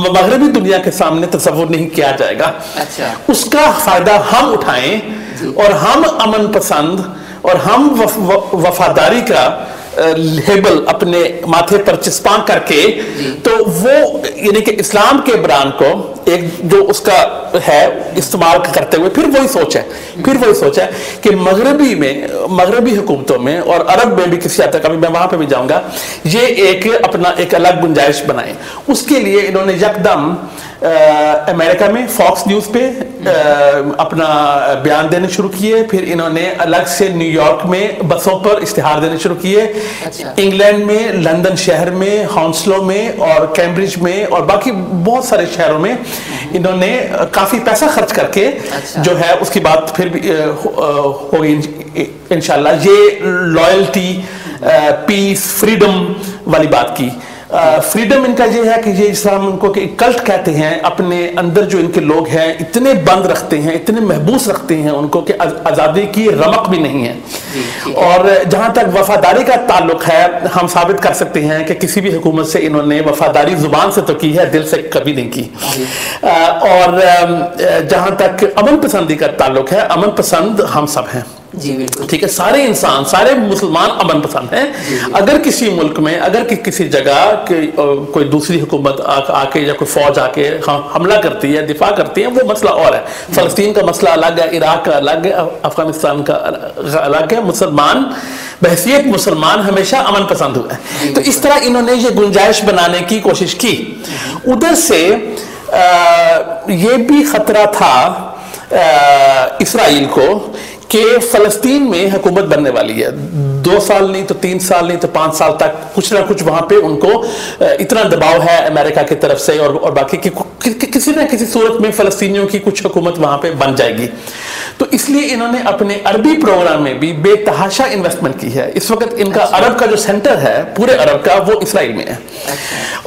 B: مغربی دنیا کے سامنے تصور نہیں کیا جائے گا. اس کا فائدہ ہم اٹھائیں اور ہم امن پسند اور ہم وفاداری کا لیبل اپنے ماتھے پر چسپاں کر کے, تو وہ یعنی کہ اسلام کے برانڈ کو ایک جو اس کا ہے استعمال کرتے ہوئے پھر وہی سوچ ہے کہ مغربی حکومتوں میں اور عرب میں بھی کسی حد تک, ابھی میں وہاں پہ بھی جاؤں گا, یہ اپنا ایک الگ گنجائش بنائیں. اس کے لیے انہوں نے یکدم امریکہ میں فاکس نیوز پہ اپنا بیان دینے شروع کیے. پھر انہوں نے الگ سے نیو یارک میں بسوں پر اشتہار دینے شروع کیے. انگلینڈ میں, لندن شہر میں, ہانسلو میں اور کیمبرج میں اور باقی بہت سارے شہروں میں انہوں نے کافی پیسہ خرچ کر کے جو ہے اس کی بات پھر بھی ہوگی انشاءاللہ. یہ لائلٹی, پیس, فریڈم والی بات کی. فریڈم ان کا یہ ہے کہ یہ اسلام ان کو کہ کلٹ کہتے ہیں, اپنے اندر جو ان کے لوگ ہیں اتنے بند رکھتے ہیں, اتنے محبوس رکھتے ہیں ان کو کہ آزادی کی رمق بھی نہیں ہے. اور جہاں تک وفاداری کا تعلق ہے, ہم ثابت کر سکتے ہیں کہ کسی بھی حکومت سے انہوں نے وفاداری زبان سے تو کی ہے, دل سے کبھی نہیں کی. اور جہاں تک امن پسندی کا تعلق ہے, امن پسند ہم سب ہیں.
A: جی بالکل
B: ٹھیک ہے. سارے انسان سارے مسلمان امن پسند ہیں. اگر کسی ملک میں اگر کسی جگہ کوئی دوسری حکومت آ کے یا کوئی فوج آ کے حملہ کرتی ہے دفاع کرتی ہے وہ مسئلہ اور ہے. فلسطین کا مسئلہ الگ ہے, عراق کا الگ ہے, افغانستان کا الگ ہے. مسلمان بحیثیت مسلمان ہمیشہ امن پسند ہوئے ہیں. تو اس طرح انہوں نے یہ گنجائش بنانے کی کوشش کی. ادھر سے یہ بھی خطرہ تھا اسرائیل کو کہ فلسطین میں حکومت بننے والی ہے. 2 سال نہیں تو 3 سال نہیں تو 5 سال تک کچھ نہ کچھ وہاں پہ ان کو اتنا دباؤ ہے امریکہ کی طرف سے اور باقی کسی نہ کسی صورت میں فلسطینیوں کی کچھ حکومت وہاں پہ بن جائے گی. تو اس لیے انہوں نے اپنے عربی پروگرام میں بھی بے تحاشا انویسٹمنٹ کی ہے. اس وقت ان کا عرب کا جو سینٹر ہے پورے عرب کا وہ اسرائیل میں ہے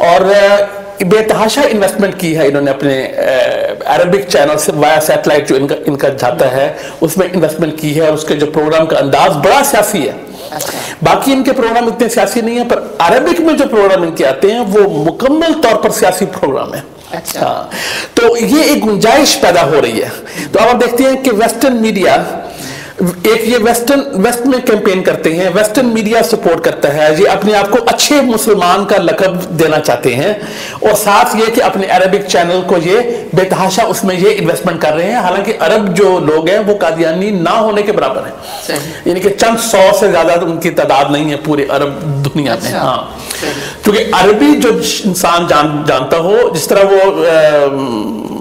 B: اور بے تحاشا انویسٹمنٹ کی ہے انہوں نے اپنے عربک چینل سے وایا سیٹلائٹ جو ان کا جاتا ہے اس میں انویسٹمنٹ کی ہے. اور اس کے جو پروگرام کا انداز بڑا سیاسی ہے. باقی ان کے پروگرام اتنے سیاسی نہیں ہیں پر عربک میں جو پروگرام ان کے آتے ہیں وہ مکمل طور پر سیاسی پروگرام ہے. تو یہ ایک گنجائش پیدا ہو رہی ہے. تو اب آپ دیکھتے ہیں کہ ویسٹرن میڈیا ایک یہ ویسٹ میں کیمپین کرتے ہیں, ویسٹرن میڈیا سپورٹ کرتا ہے, یہ اپنے آپ کو اچھے مسلمان کا لقب دینا چاہتے ہیں اور ساتھ یہ کہ اپنے عربک چینل کو یہ بے تحاشا اس میں یہ انویسٹمنٹ کر رہے ہیں. حالانکہ عرب جو لوگ ہیں وہ قادیانی نہ ہونے کے برابر ہیں, یعنی کہ چند 100 سے زیادہ ان کی تعداد نہیں ہے پورے عرب دنیا میں. ہاں کیونکہ عربی جو انسان جانتا ہو, جس طرح وہ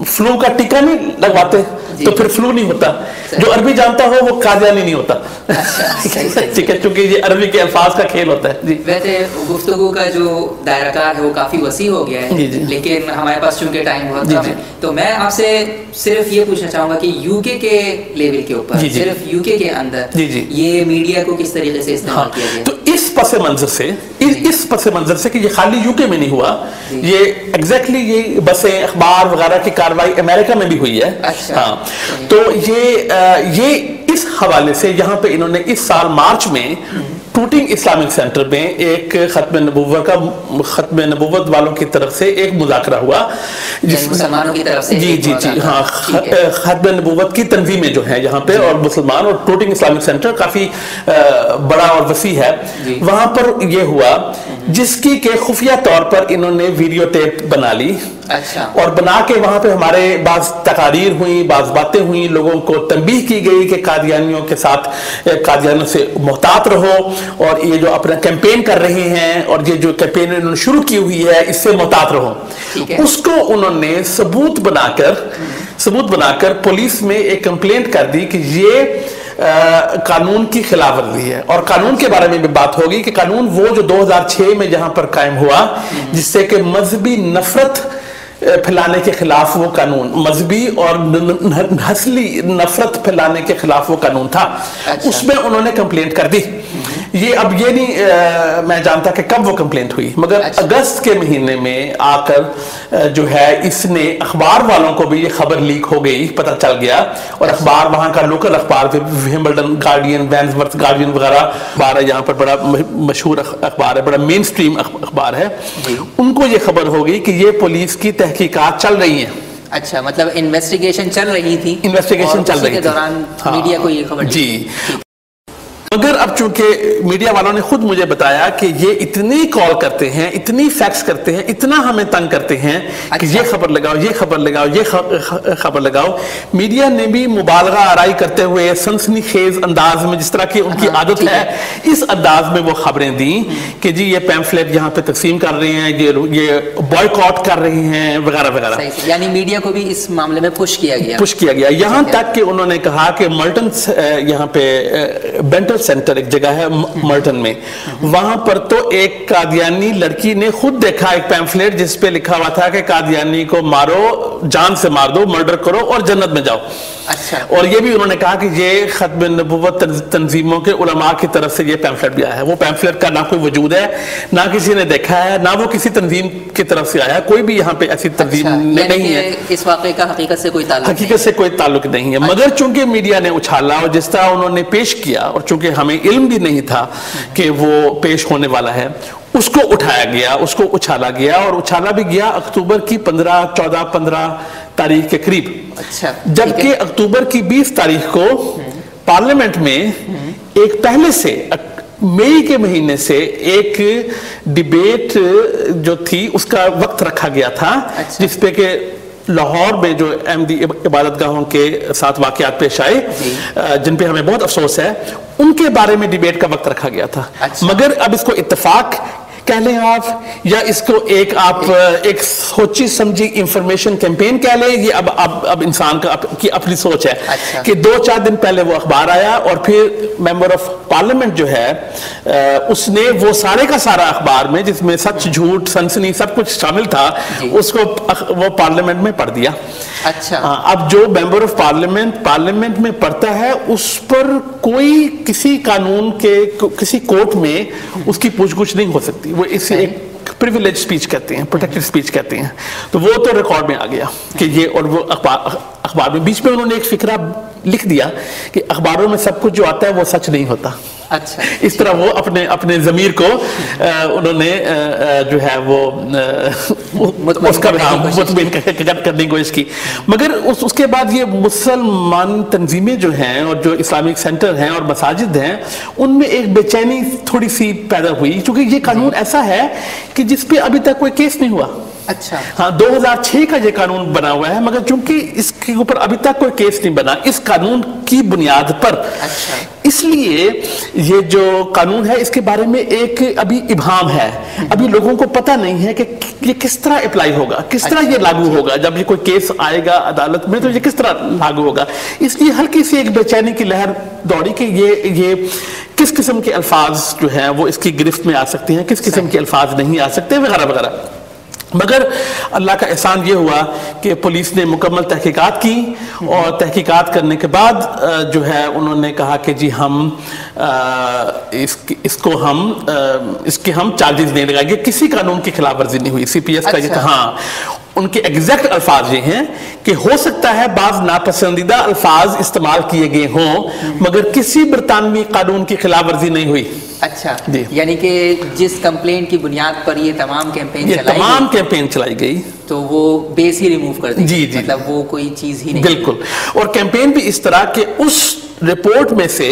B: فلو کا ٹیکا نہیں لگواتے تو پھر فلو نہیں ہوتا, جو عربی جانتا ہو وہ قادیانی نہیں ہوتا. ٹھیک ہے, کیونکہ یہ عربی کے الفاظ کا کھیل ہوتا ہے. جی
A: ویسے گفتگو کا جو دائرہ کار ہے وہ کافی وسیع ہو گیا ہے, لیکن ہمارے پاس چونکہ ٹائم بہت کم ہے تو میں آپ سے صرف یہ پوچھنا چاہوں گا کہ یو کے لیول کے اوپر صرف یو کے اندر یہ میڈیا کو کس طریقے سے استعمال کیا گیا.
B: تو اس پس منظر سے کہ یہ خالی یو کے میں نہیں ہوا, یہ ایگزیکٹلی یہ بسیں اخبار وغیرہ کی کاروائی امریکہ میں بھی ہوئی ہے. ہاں تو یہ اس حوالے سے یہاں پہ انہوں نے اس سال مارچ میں ٹوٹنگ اسلامک سینٹر میں ایک ختم نبوت والوں کی طرف سے ایک مذاکرہ ہوا جس
A: مسلمانوں کی طرف سے.
B: جی ہاں ختم نبوت کی تنظیمیں جو ہیں یہاں پہ اور مسلمان, اور ٹوٹنگ اسلامک سینٹر کافی بڑا اور وسیع ہے. وہاں پر یہ ہوا جس کی کہ خفیہ طور پر انہوں نے ویڈیو ٹیپ بنا لی اور بنا کے وہاں پہ ہمارے بعض تقاریر ہوئی, بعض باتیں ہوئی, لوگوں کو تنبیہ کی گئی کہ قادیانیوں کے ساتھ قادیانیوں سے محتاط رہو اور یہ جو اپنا کیمپین کر رہے ہیں اور یہ جو کیمپین انہوں نے شروع کی ہوئی ہے اس سے محتاط رہو. اس کو انہوں نے ثبوت بنا کر پولیس میں ایک کمپلینٹ کر دی کہ یہ قانون کی خلاف ورزی ہے. اور قانون کے بارے میں بھی بات ہوگی کہ قانون وہ جو 2006 میں جہاں پر قائم ہوا جس سے کہ مذہبی نفرت پھیلانے کے خلاف وہ قانون, مذہبی اور نسلی نفرت پھیلانے کے خلاف وہ قانون تھا. اس میں انہوں نے کمپلینٹ کر دی. اب یہ نہیں میں جانتا کہ کب وہ کمپلینٹ ہوئی, مگر اگست کے مہینے میں آ کر جو ہے اس نے اخبار والوں کو بھی یہ خبر لیک ہو گئی, پتہ چل گیا. اور اخبار وہاں کا لوکل اخبار ومبلڈن گارڈین, وینزورتھ گارڈین وغیرہ اخبار ہے یہاں پر, بڑا مشہور اخبار ہے, بڑا مین سٹریم اخبار ہے. ان کو یہ خبر ہو گئی کہ یہ پولیس کی تحقیقات چل رہی ہیں.
A: اچھا, مطلب انویسٹیگیشن چل رہی تھی
B: کے
A: دوران میڈیا کو یہ خبر.
B: جی مگر اب چونکہ میڈیا والوں نے خود مجھے بتایا کہ یہ اتنی کال کرتے ہیں, اتنی فیکس کرتے ہیں, اتنا ہمیں تنگ کرتے ہیں کہ یہ خبر لگاؤ, یہ خبر لگاؤ, یہ خبر لگاؤ. میڈیا نے بھی مبالغہ آرائی کرتے ہوئے سنسنی خیز انداز میں, جس طرح کی ان کی عادت ہے, اس انداز میں وہ خبریں دیں کہ جی یہ پیمفلیٹ یہاں پہ تقسیم کر رہے ہیں, یہ بوائیکاٹ کر رہے ہیں وغیرہ وغیرہ.
A: یعنی میڈیا کو بھی اس معاملے میں پش کیا گیا
B: یہاں تک کہ انہوں نے کہا کہ ملٹن یہاں پہ بینٹل سینٹر ایک جگہ ہے مرٹن میں, وہاں پر تو ایک قادیانی لڑکی نے خود دیکھا ایک پیمفلیٹ جس پہ لکھا ہوا تھا کہ قادیانی کو مارو, جان سے مار دو, مرڈر کرو اور جنت میں جاؤ. اور یہ بھی انہوں نے کہا کہ یہ ختم نبوت تنظیموں کے علماء کی طرف سے یہ پیمفلیٹ بھی آیا ہے. وہ پیمفلیٹ کا نہ کوئی وجود ہے, نہ کسی نے دیکھا ہے, نہ وہ کسی تنظیم کی طرف سے آیا, کوئی بھی یہاں پہ ایسی تنظیم نہیں ہے.
A: اس واقعے کا حقیقت سے کوئی
B: تعلق نہیں ہے. مگر چونکہ میڈیا نے اچھالا اور جس طرح انہوں نے پیش کیا, اور چونکہ ہمیں علم بھی نہیں تھا کہ وہ پیش ہونے والا ہے, اس کو اٹھایا گیا, اس کو اچھالا گیا, اور اچھالا بھی گیا اکتوبر کی 15 تاریخ کے قریب. جبکہ اکتوبر کی 20 تاریخ کو پارلیمنٹ میں ایک پہلے سے مئی کے مہینے سے ایک ڈیبیٹ جو تھی اس کا وقت رکھا گیا تھا، جس پہ کہ لاہور میں جو احمدی عبادت گاہوں کے ساتھ واقعات پیش آئے جن پہ ہمیں بہت افسوس ہے، ان کے بارے میں ڈیبیٹ کا وقت رکھا گیا تھا. مگر اب اس کو اتفاق کہہ لیں آپ، یا اس کو آپ ایک سوچی سمجھی انفارمیشن کیمپین کہہ لیں، یہ اب انسان کی اپنی سوچ ہے کہ 2-4 دن پہلے وہ اخبار آیا اور پھر ممبر آف پارلیمنٹ جو ہے اس نے وہ سارے کا سارا اخبار میں، جس میں سچ جھوٹ سنسنی سب کچھ شامل تھا، اس کو وہ پارلیمنٹ میں پڑھ دیا. اب جو ممبر آف پارلیمنٹ میں پڑھتا ہے اس پر کوئی کسی قانون کے کسی کورٹ میں اس کی پوچھ گچھ نہیں ہو سکتی. وہ اسے ایک پریویلیج سپیچ کہتے ہیں، پروٹیکٹڈ سپیچ کہتے ہیں. تو وہ تو ریکارڈ میں آ گیا کہ یہ، اور وہ اخبار میں بیچ میں انہوں نے ایک فقرہ لکھ دیا کہ اخباروں میں سب کچھ جو آتا ہے وہ سچ نہیں ہوتا. اس طرح وہ اپنے ضمیر کو انہوں نے جو ہے وہ اس کا مطمئن کرنے کی کوشش کی. مگر اس کے بعد یہ مسلمان تنظیمیں جو ہیں اور جو اسلامک سینٹر ہیں اور مساجد ہیں، ان میں ایک بے چینی تھوڑی سی پیدا ہوئی، کیونکہ یہ قانون ایسا ہے کہ جس پہ ابھی تک کوئی کیس نہیں ہوا. ہاں 2006 کا یہ قانون بنا ہوا ہے، مگر چونکہ اس کے اوپر ابھی تک کوئی کیس نہیں بنا اس قانون کی بنیاد پر. اس لیے یہ جو قانون ہے اس کے بارے میں ایک ابھی ابہام ہے، ابھی لوگوں کو پتہ نہیں ہے کہ یہ کس طرح اپلائی ہوگا، کس طرح یہ لاگو ہوگا. جب یہ کوئی کیس آئے گا عدالت میں تو یہ کس طرح لاگو ہوگا. اس لیے ہلکی سی ایک بے چینی کی لہر دوڑی کہ یہ کس قسم کے الفاظ جو ہیں وہ اس کی گرفت میں آ سکتے ہیں، کس قسم کے الفاظ نہیں آ سکتے، وغیرہ وغیرہ. مگر اللہ کا احسان یہ ہوا کہ پولیس نے مکمل تحقیقات کی، اور تحقیقات کرنے کے بعد جو ہے انہوں نے کہا کہ جی ہم اس کے ہم چارجز نہیں لگائیں گے. کسی قانون کی خلاف ورزی نہیں ہوئی. سی پی ایس کا یہ ہاں ان کے ایگزیکٹ الفاظ یہ ہیں کہ ہو سکتا ہے بعض ناپسندیدہ الفاظ استعمال کیے گئے ہوں، مگر کسی برطانوی قانون کی خلاف ورزی نہیں ہوئی.
A: یعنی کہ جس کمپلینٹ کی بنیاد پر یہ تمام
B: کیمپین چلائی گئی
A: تو وہ بیس ہی ریموو کر دی. جی مطلب وہ کوئی چیز ہی نہیں.
B: بالکل. اور کیمپین بھی اس طرح کہ اس رپورٹ میں سے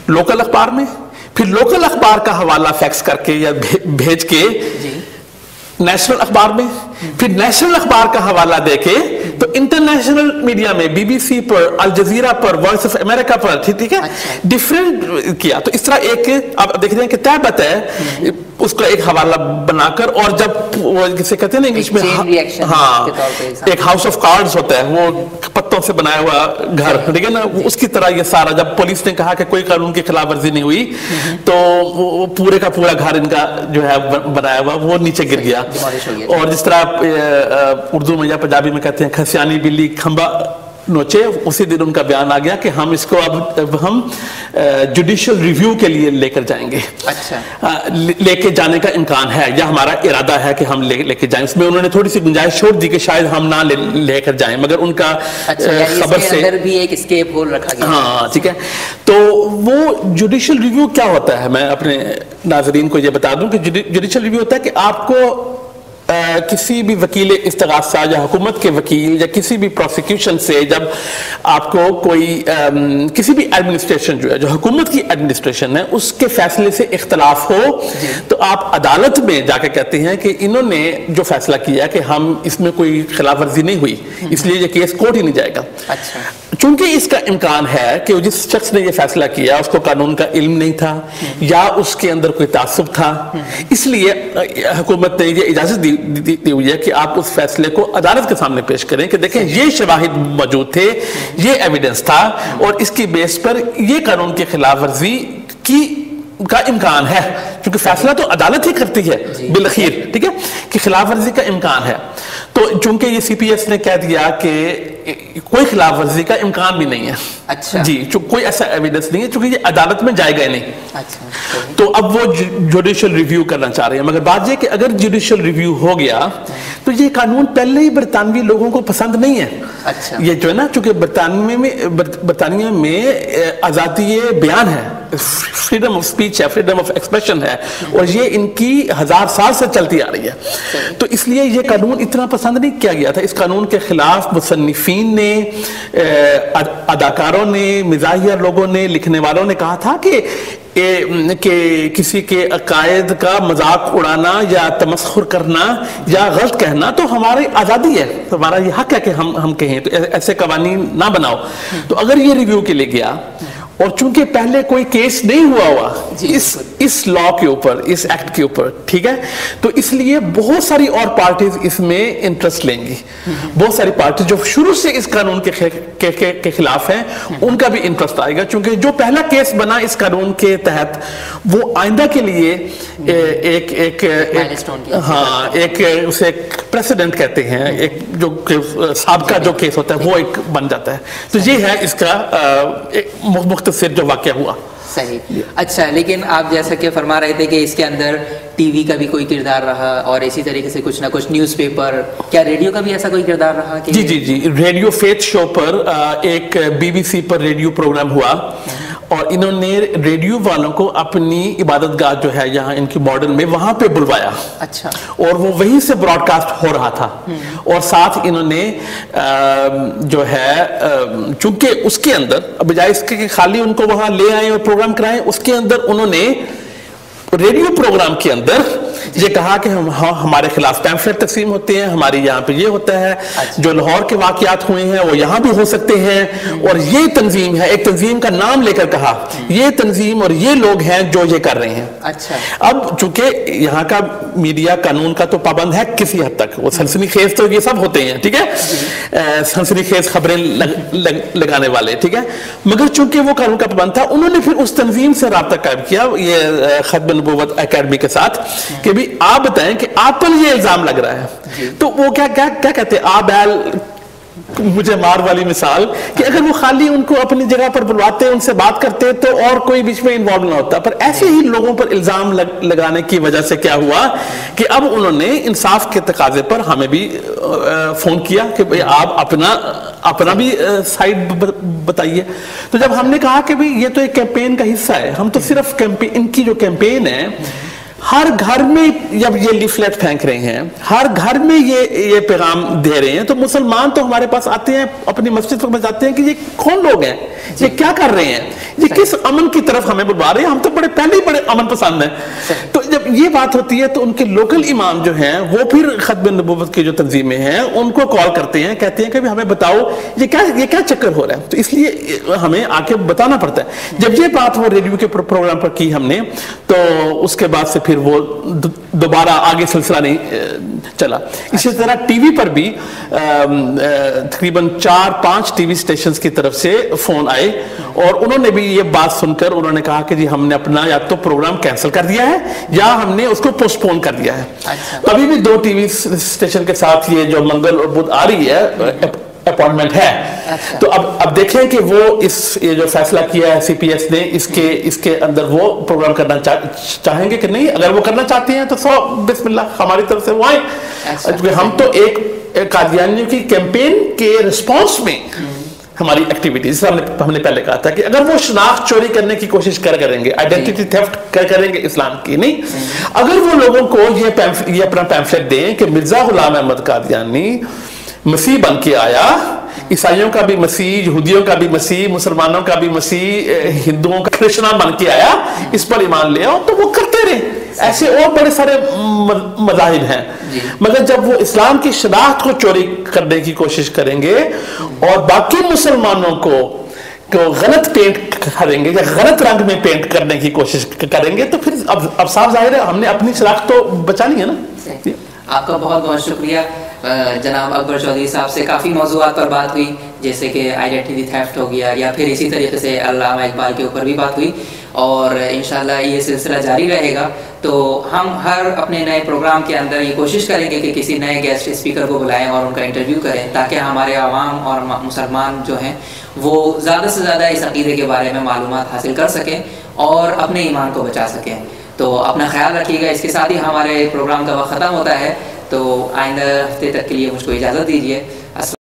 B: لوکل اخبار میں، پھر لوکل اخبار کا حوالہ فیکس کر کے یا بھیج کے نیشنل اخبار میں، پھر نیشنل اخبار کا حوالہ دے کے تو انٹرنیشنل میڈیا میں بی بی سی پر، الجزیرہ پر، وائس آف امریکہ پر، ٹھیک ہے، ڈیفرنٹ کیا. تو اس طرح ایک آپ دیکھ رہے ہیں کہ طے بات ہے اس کا ایک حوالہ بنا کر، اور جب وہ جسے کہتے ہیں نا انگلش میں ہاں ایک ہاؤس آف کارڈز ہوتا ہے، وہ پتوں سے بنایا ہوا گھر، ٹھیک ہے نا، اس کی طرح یہ سارا. جب پولیس نے کہا کہ کوئی قانون کی خلاف ورزی نہیں ہوئی تو وہ پورے کا پورا گھر ان کا جو ہے بنایا ہوا وہ نیچے گر گیا. اور جس طرح اردو میں یا پنجابی میں کہتے ہیں کھسیانی بلی کھمبا نوچے، اسی دن ان کا بیان آ گیا کہ ہم اس کو اب ہم جوڈیشل ریویو کے لیے لے کر جائیں گے. لے کے جانے کا امکان ہے یا ہمارا ارادہ ہے کہ ہم لے کے جائیں. اس میں انہوں نے تھوڑی سی گنجائش چھوڑ دی کہ شاید ہم نہ لے کر جائیں، مگر ان کا خبر سے
A: بھی ایک اسکیپ ہول رکھا گیا.
B: ہاں ٹھیک ہے. تو وہ جوڈیشل ریویو کیا ہوتا ہے، میں اپنے ناظرین کو یہ بتا دوں کہ جوڈیشل ریویو ہوتا ہے کہ آپ کو کسی بھی وکیل استغاثہ یا حکومت کے وکیل یا کسی بھی پروسیکیوشن سے جب آپ کو کوئی کسی بھی ایڈمنسٹریشن جو ہے، جو حکومت کی ایڈمنسٹریشن ہے، اس کے فیصلے سے اختلاف ہو تو آپ عدالت میں جا کے کہتے ہیں کہ انہوں نے جو فیصلہ کیا کہ ہم اس میں کوئی خلاف ورزی نہیں ہوئی، اس لیے یہ کیس کورٹ ہی نہیں جائے گا. چونکہ اس کا امکان ہے کہ جس شخص نے یہ فیصلہ کیا اس کو قانون کا علم نہیں تھا یا اس کے اندر کوئی تعصب تھا، اس لیے حکومت نے یہ اجازت دی ہوئی ہے کہ آپ اس فیصلے کو عدالت کے سامنے پیش کریں کہ دیکھیں یہ شواہد موجود تھے، یہ ایویڈنس تھا، اور اس کی بیس پر یہ قانون کی خلاف ورزی کا امکان ہے، کیونکہ فیصلہ تو عدالت ہی کرتی ہے بالخیر، ٹھیک ہے، کہ خلاف ورزی کا امکان ہے. تو چونکہ یہ سی پی ایس نے کہہ دیا کہ کوئی خلاف ورزی کا امکان بھی نہیں ہے، جی کوئی ایسا ایویڈنس نہیں ہے، چونکہ یہ عدالت میں جائے گا نہیں، تو اب وہ جوڈیشل ریویو کرنا چاہ رہے ہیں. مگر بات یہ کہ اگر جوڈیشل ریویو ہو گیا تو یہ قانون پہلے ہی برطانوی لوگوں کو پسند نہیں ہے. یہ جو ہے نا، چونکہ برطانیہ میں آزادی بیان ہے، فریڈم آف اسپیچ ہے، فریڈم آف ایکسپریشن ہے، اور یہ ان کی 1000 سال سے چلتی آ رہی ہے. تو اس لیے یہ قانون اتنا پسند نہیں کیا گیا تھا. اس قانون کے خلاف مصنفین مفسرین نے، اداکاروں نے، مزاحیہ لوگوں نے، لکھنے والوں نے کہا تھا کہ کسی کے عقائد کا مذاق اڑانا یا تمسخر کرنا یا غلط کہنا تو ہماری آزادی ہے، ہمارا یہ حق ہے کہ ہم کہیں، تو ایسے قوانین نہ بناؤ. تو اگر یہ ریویو کے لیے گیا اور چونکہ پہلے کوئی کیس نہیں ہوا اس لا کے اوپر، اس ایکٹ کے اوپر، ٹھیک ہے، تو اس لیے بہت ساری اور پارٹیز اس میں انٹرسٹ لیں گی. بہت ساری پارٹیز جو شروع سے اس قانون کے خلاف ہیں ان کا بھی انٹرسٹ آئے گا، چونکہ جو پہلا کیس بنا اس قانون کے تحت وہ آئندہ کے لیے ایک اسے پریسیڈنٹ کہتے ہیں، ایک جو سابقہ جو کیس ہوتا ہے وہ ایک بن جاتا ہے. تو یہ ہے اس کا مختصر جو واقعہ ہوا.
A: صحیح. اچھا، لیکن آپ جیسا کہ فرما رہے تھے کہ اس کے اندر ٹی وی کا بھی کوئی کردار رہا اور اسی طریقے سے کچھ نہ کچھ نیوز پیپر، کیا ریڈیو کا بھی ایسا کوئی کردار رہا؟
B: جی ریڈیو فیتھ شو پر ایک BBC پر ریڈیو پروگرام ہوا اور انہوں نے ریڈیو والوں کو اپنی عبادت گاہ جو ہے یہاں ان کی ماڈرن میں وہاں پہ بلوایا. اچھا. اور وہ وہیں سے براڈ کاسٹ ہو رہا تھا. اور ساتھ انہوں نے جو ہے چونکہ اس کے اندر بجائے اس کے کہ خالی ان کو وہاں لے آئیں اور پروگرام کرائیں، اس کے اندر انہوں نے ریڈیو پروگرام کے اندر یہ کہا کہ ہمارے خلاف پیمفلیٹ تقسیم ہوتے ہیں، ہماری یہاں پہ یہ ہوتا ہے، جو لاہور کے واقعات ہوئے ہیں وہ یہاں بھی ہو سکتے ہیں، اور یہ تنظیم ہے، ایک تنظیم کا نام لے کر کہا یہ تنظیم اور یہ لوگ ہیں جو یہ کر رہے ہیں. اچھا. اب چونکہ یہاں کا میڈیا قانون کا تو پابند ہے کسی حد تک، وہ سنسنی خیز تو یہ سب ہوتے ہیں، ٹھیک ہے، سنسنی خیز خبریں لگانے والے، ٹھیک ہے، مگر چونکہ وہ قانون کا پابند تھا انہوں نے پھر اس تنظیم سے رابطہ قائم کیا یہ ختم نبوت اکیڈمی کے ساتھ کہ بھی آپ بتائیں کہ آپ پر یہ الزام لگ رہا ہے. تو وہ کیا کہتے ہیں، آ بیل مجھے مار والی مثال، کہ اگر وہ خالی ان کو اپنی جگہ پر بلواتے ان سے بات کرتے تو اور کوئی بیچ میں انوالو نہ ہوتا. پر ایسے ہی لوگوں پر الزام لگانے کی وجہ سے کیا ہوا کہ اب انہوں نے انصاف کے تقاضے پر ہمیں بھی فون کیا کہ آپ اپنا بھی سائڈ بتائیے. تو جب ہم نے کہا کہ یہ تو ایک کیمپین کا حصہ ہے، ہم تو صرف ان کی جو کیمپین ہے ہر گھر میں جب یہ لیفلیٹ پھینک رہے ہیں، ہر گھر میں یہ پیغام دے رہے ہیں، تو مسلمان تو ہمارے پاس آتے ہیں، اپنی مسجد میں جاتے ہیں کہ یہ کون لوگ ہیں، یہ کیا کر رہے ہیں، یہ کس امن کی طرف ہمیں بلوا رہے ہیں، ہم تو پہلے ہی بڑے امن پسند ہیں. تو جب یہ بات ہوتی ہے تو ان کے لوکل امام جو ہیں وہ پھر ختم نبوت کی جو تنظیمیں ہیں ان کو کال کرتے ہیں، کہتے ہیں کہ ہمیں بتاؤ یہ کیا چکر ہو رہا ہے. تو اس لیے ہمیں آ کے بتانا پڑتا ہے. جب یہ بات وہ ریڈیو کے پروگرام پر کی ہم نے، تو اس کے بعد سے پھر وہ دوبارہ آگے سلسلہ نہیں چلا. اسی طرح ٹی وی پر بھی تقریباً 4-5 ٹی وی اسٹیشنز کی طرف سے فون آئے اور انہوں نے بھی یہ بات سن کر انہوں نے کہا کہ جی ہم نے اپنا یا تو پروگرام کینسل کر دیا ہے یا ہم نے اس کو پوسٹ پون کر دیا ہے. ابھی بھی 2 ٹی وی اسٹیشن کے ساتھ یہ جو منگل اور بدھ آ رہی ہے اپوائنٹمنٹ ہے. تو اب دیکھیں کہ وہ یہ جو فیصلہ کیا ہے CPS نے اس کے اندر وہ پروگرام کرنا چاہیں گے کہ نہیں. اگر وہ کرنا چاہتے ہیں تو بسم اللہ ہماری طرف سے وہ آئیں. ہم تو ایک قادیانیوں کی کیمپین کے رسپانس میں ہماری ایکٹیویٹیز ہم نے پہلے کہا تھا کہ اگر وہ شناخت چوری کرنے کی کوشش کریں گے، آئیڈینٹی تھیفٹ کریں گے اسلام کی، نہیں، اگر وہ لوگوں کو یہ اپنا پیمفلیٹ دیں کہ مرزا غلام احمد قادیانی مسیح بن کے آیا، عیسائیوں کا بھی مسیح، یہودیوں کا بھی مسیح، مسلمانوں کا بھی مسیح، ہندوؤں کا کرشنا بن کے آیا، اس پر ایمان لے آؤ، تو وہ کرتے رہے. ایسے اور بڑے سارے مذاہب ہیں. مگر جب وہ اسلام کی شناخت کو چوری کرنے کی کوشش کریں گے اور باقی مسلمانوں کو غلط پینٹ کریں گے یا غلط رنگ میں پینٹ کرنے کی کوشش کریں گے، تو پھر اب صاف ظاہر ہے ہم نے اپنی شناخت تو بچانی ہے نا.
A: آپ کا بہت بہت شکریہ جناب اکبر چودھری صاحب سے. کافی موضوعات پر بات ہوئی، جیسے کہ آئیڈینٹی تھیفٹ ہو گیا، یا پھر اسی طریقے سے علامہ اقبال کے اوپر بھی بات ہوئی، اور انشاءاللہ یہ سلسلہ جاری رہے گا. تو ہم ہر اپنے نئے پروگرام کے اندر یہ کوشش کریں گے کہ کسی نئے گیسٹ اسپیکر کو بلائیں اور ان کا انٹرویو کریں، تاکہ ہمارے عوام اور مسلمان جو ہیں وہ زیادہ سے زیادہ اس عقیدے کے بارے میں معلومات حاصل کر سکیں اور اپنے ایمان کو بچا سکیں. تو اپنا خیال رکھیے گا. اس کے ساتھ ہی ہمارے پروگرام کا وقت ختم ہوتا ہے، تو آئندہ ہفتے تک کے لیے مجھ کو اجازت دیجیے.